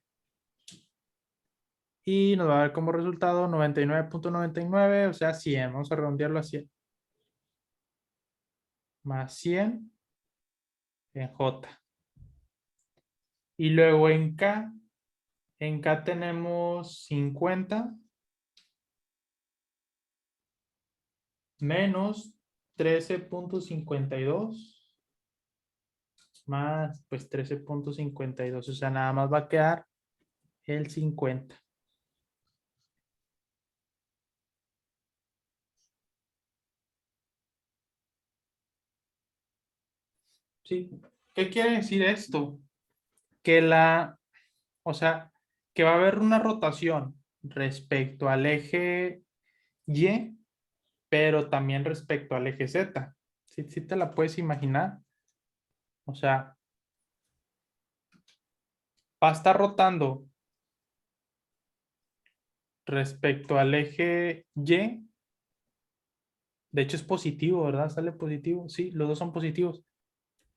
Y nos va a dar como resultado 99.99, o sea, 100. Vamos a redondearlo a 100. Más 100 en J. Y luego en K tenemos 50 menos 13.52 más pues 13.52. O sea, nada más va a quedar el 50. ¿Sí? ¿Qué quiere decir esto? Que o sea, que va a haber una rotación respecto al eje Y, pero también respecto al eje Z. ¿Sí te la puedes imaginar? O sea, va a estar rotando respecto al eje Y. De hecho es positivo, ¿verdad? Sale positivo. Sí, los dos son positivos.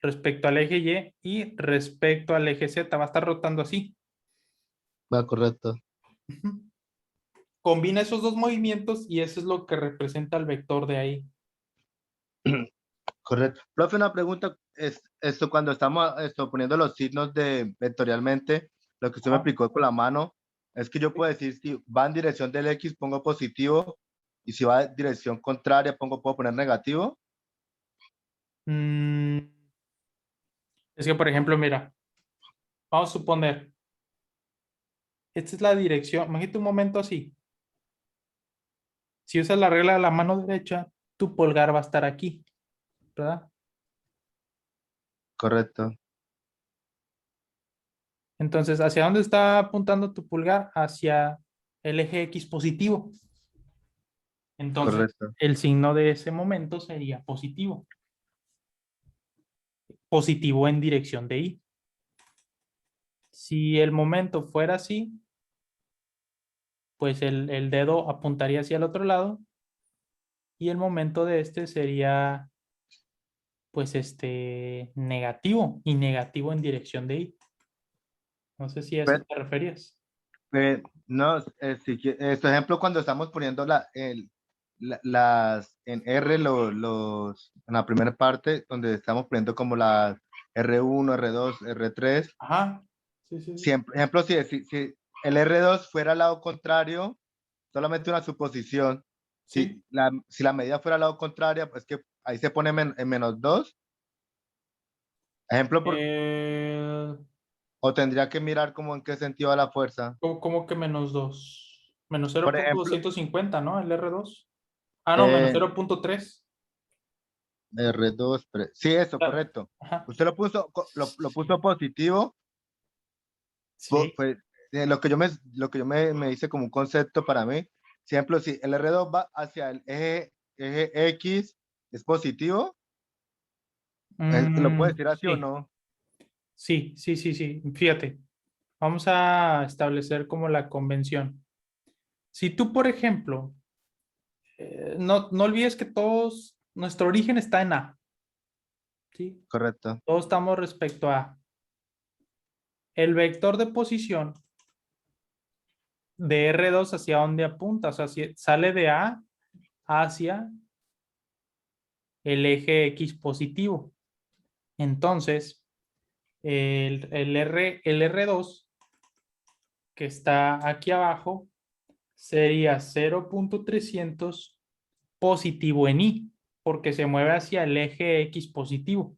Respecto al eje Y y respecto al eje Z. Va a estar rotando así. Va, correcto. Ujú. Combina esos dos movimientos y eso es lo que representa el vector de ahí. Correcto. Profe, una pregunta, esto cuando estamos poniendo los signos de vectorialmente, lo que usted me Ajá. explicó con la mano, es que yo puedo decir si va en dirección del X, pongo positivo, y si va en dirección contraria, puedo poner negativo. Mm, es que, por ejemplo, mira, vamos a suponer, esta es la dirección. Imagínate un momento así. Si usas la regla de la mano derecha, tu pulgar va a estar aquí, ¿verdad? Correcto, Entonces, ¿hacia dónde está apuntando tu pulgar? Hacia el eje X positivo. Entonces, correcto. el signo de ese momento sería positivo. Positivo en dirección de Y. Si el momento fuera así, pues el dedo apuntaría hacia el otro lado y el momento de este sería, pues, negativo y negativo en dirección de Y. No sé si a eso Pe- te referías. no, este ejemplo, cuando estamos poniendo las en R, en la primera parte, donde estamos poniendo como las R1, R2, R3. Ajá. Sí, sí, sí. Siempre, ejemplo, si el R2 fuera al lado contrario, solamente una suposición. Sí. Si la medida fuera al lado contrario, pues que ahí se pone en -2. Ejemplo, Eh, o tendría que mirar como en qué sentido va la fuerza. ¿Cómo que menos 2? Menos cero Por punto ejemplo, 250, ¿no? El R2. Ah, no, menos eh, 0.3. R2, sí, eso, Ah, correcto. ajá. Usted lo puso positivo, Sí. pues lo que yo me hice como un concepto para mí. Por ejemplo, si el R2 va hacia el eje X, es positivo. ¿Lo puedo decir así o Sí, no? sí, sí, sí, sí. Fíjate, vamos a establecer como la convención. Si tú, por ejemplo, no olvides que todos, nuestro origen está en A, ¿sí? Correcto, Todos estamos respecto a A. El vector de posición de R2 hacia dónde apunta, o sea, si sale de A hacia el eje X positivo. Entonces, el R2 que está aquí abajo sería 0.300 positivo en Y, porque se mueve hacia el eje X positivo.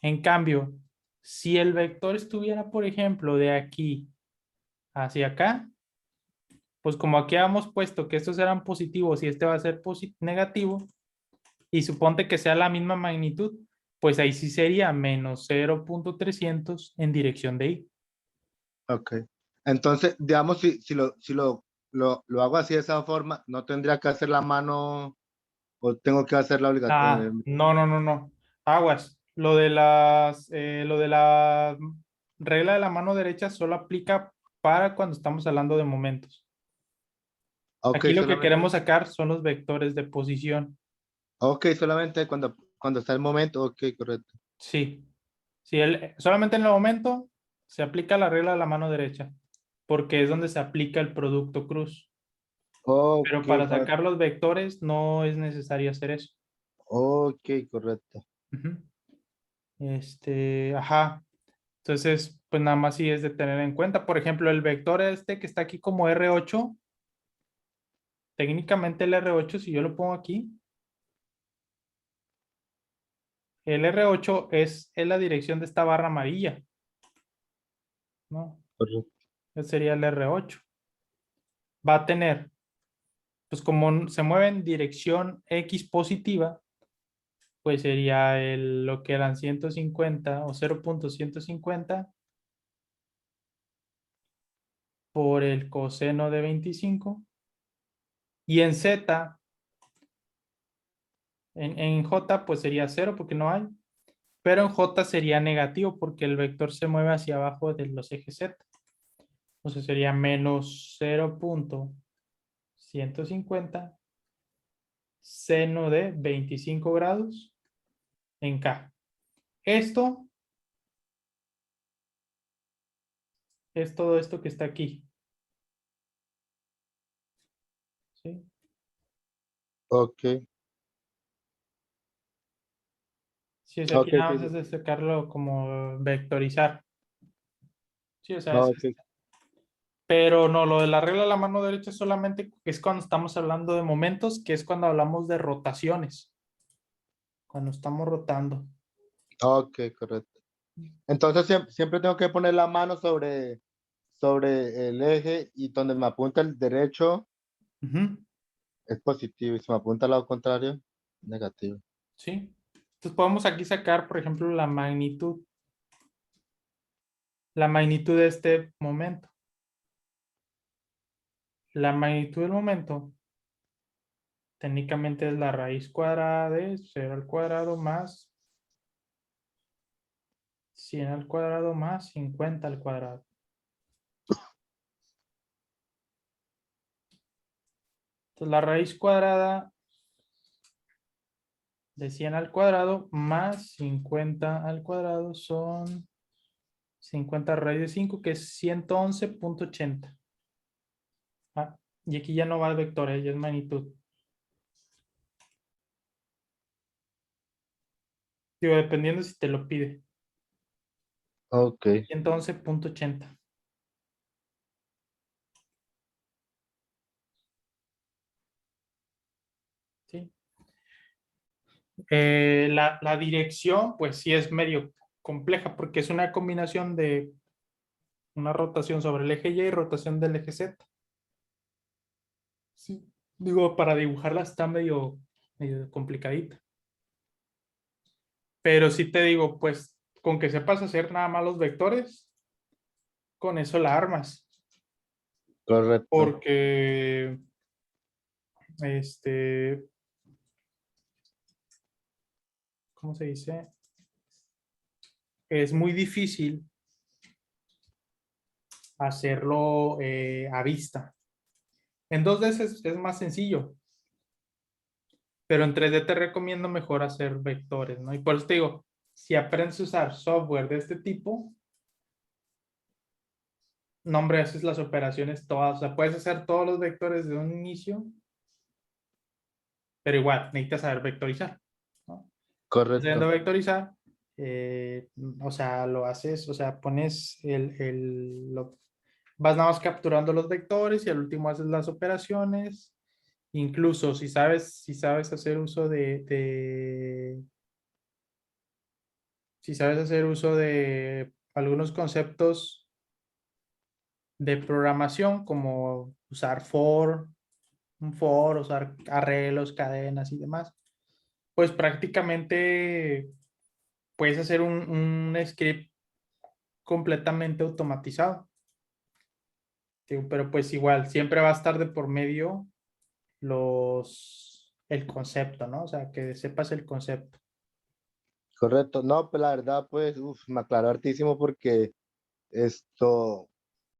En cambio, si el vector estuviera, por ejemplo, de aquí hacia acá, pues como aquí habíamos puesto que estos eran positivos y este va a ser negativo, y suponte que sea la misma magnitud, pues ahí sí sería menos 0.300 en dirección de Y. ok. Entonces, digamos, si lo hago así de esa forma, no tendría que hacer la mano o tengo que hacerla Ah, obligatoriamente. no, no, no, no. Aguas. Lo de la regla de la mano derecha solo aplica para cuando estamos hablando de momentos. Ok, Aquí lo que solamente, queremos sacar son los vectores de posición. ok, solamente cuando está el momento, ok, correcto. Sí. Si solamente en el momento se aplica la regla de la mano derecha, porque es donde se aplica el producto cruz. Pero Ok, para sacar los vectores no es necesario hacer eso. ok, correcto. Ujú. Ajá. Entonces, pues nada más sí es de tener en cuenta. Por ejemplo, el vector que está aquí como R8, técnicamente el R8, si yo lo pongo aquí, el R8 es la dirección de esta barra amarilla, ¿no? Correcto. Ese sería el R8. Va a tener, pues como se mueve en dirección X positiva, pues sería lo que eran 150 o 0.150 por el coseno de 25. Y en Z, en J, pues sería 0 porque no hay. Pero en J sería negativo porque el vector se mueve hacia abajo de los ejes Z. Entonces sería menos 0.150 seno de 25 grados en K. Esto es todo esto que está aquí. ¿Sí? Ok, Sí, o sea, aquí ok, nada sí, más es sí. de sacarlo como vectorizar. Sí, o sea, Ok, pero no, lo de la regla de la mano derecha solamente es cuando estamos hablando de momentos, que es cuando hablamos de rotaciones, cuando estamos rotando. ok, correcto. Entonces siempre tengo que poner la mano sobre el eje y donde me apunta el derecho Ujú. es positivo y si me apunta al lado contrario, negativo. Sí. Entonces podemos aquí sacar, por ejemplo, la magnitud de este momento. La magnitud del momento técnicamente es la raíz cuadrada de 0 al cuadrado más 100 al cuadrado más 50 al cuadrado. Entonces la raíz cuadrada de 100 al cuadrado más 50 al cuadrado son 50 raíz de 5, que es 111.80. Ah, y aquí ya no va el vector, ya es magnitud. Digo, dependiendo si te lo pide. Ok, 111.80. ¿Sí? La dirección, pues sí es medio compleja porque es una combinación de una rotación sobre el eje Y y rotación del eje Z. Sí. Digo, para dibujarla está medio complicadita. Pero sí te digo, pues con que sepas hacer nada más los vectores, con eso la armas. correcto. Porque, este, ¿cómo se dice? Es muy difícil hacerlo a vista. En 2D es más sencillo, pero en 3D te recomiendo mejor hacer vectores, ¿no? Y por eso te digo, si aprendes a usar software de este tipo, no, hombre, haces las operaciones todas, o sea, puedes hacer todos los vectores de un inicio, pero igual necesitas saber vectorizar, ¿no? Sabiendo Correcto. vectorizar, o sea, lo haces, o sea, pones vas nada más capturando los vectores y al último haces las operaciones. Incluso si sabes hacer uso si sabes hacer uso de algunos conceptos de programación, como usar un for, usar arreglos, cadenas y demás, pues prácticamente puedes hacer un script completamente automatizado. Pero pues igual, siempre va a estar de por medio el concepto, ¿no? O sea, que sepas el concepto. Correcto. No, pues la verdad, pues, me aclaró hartísimo porque esto,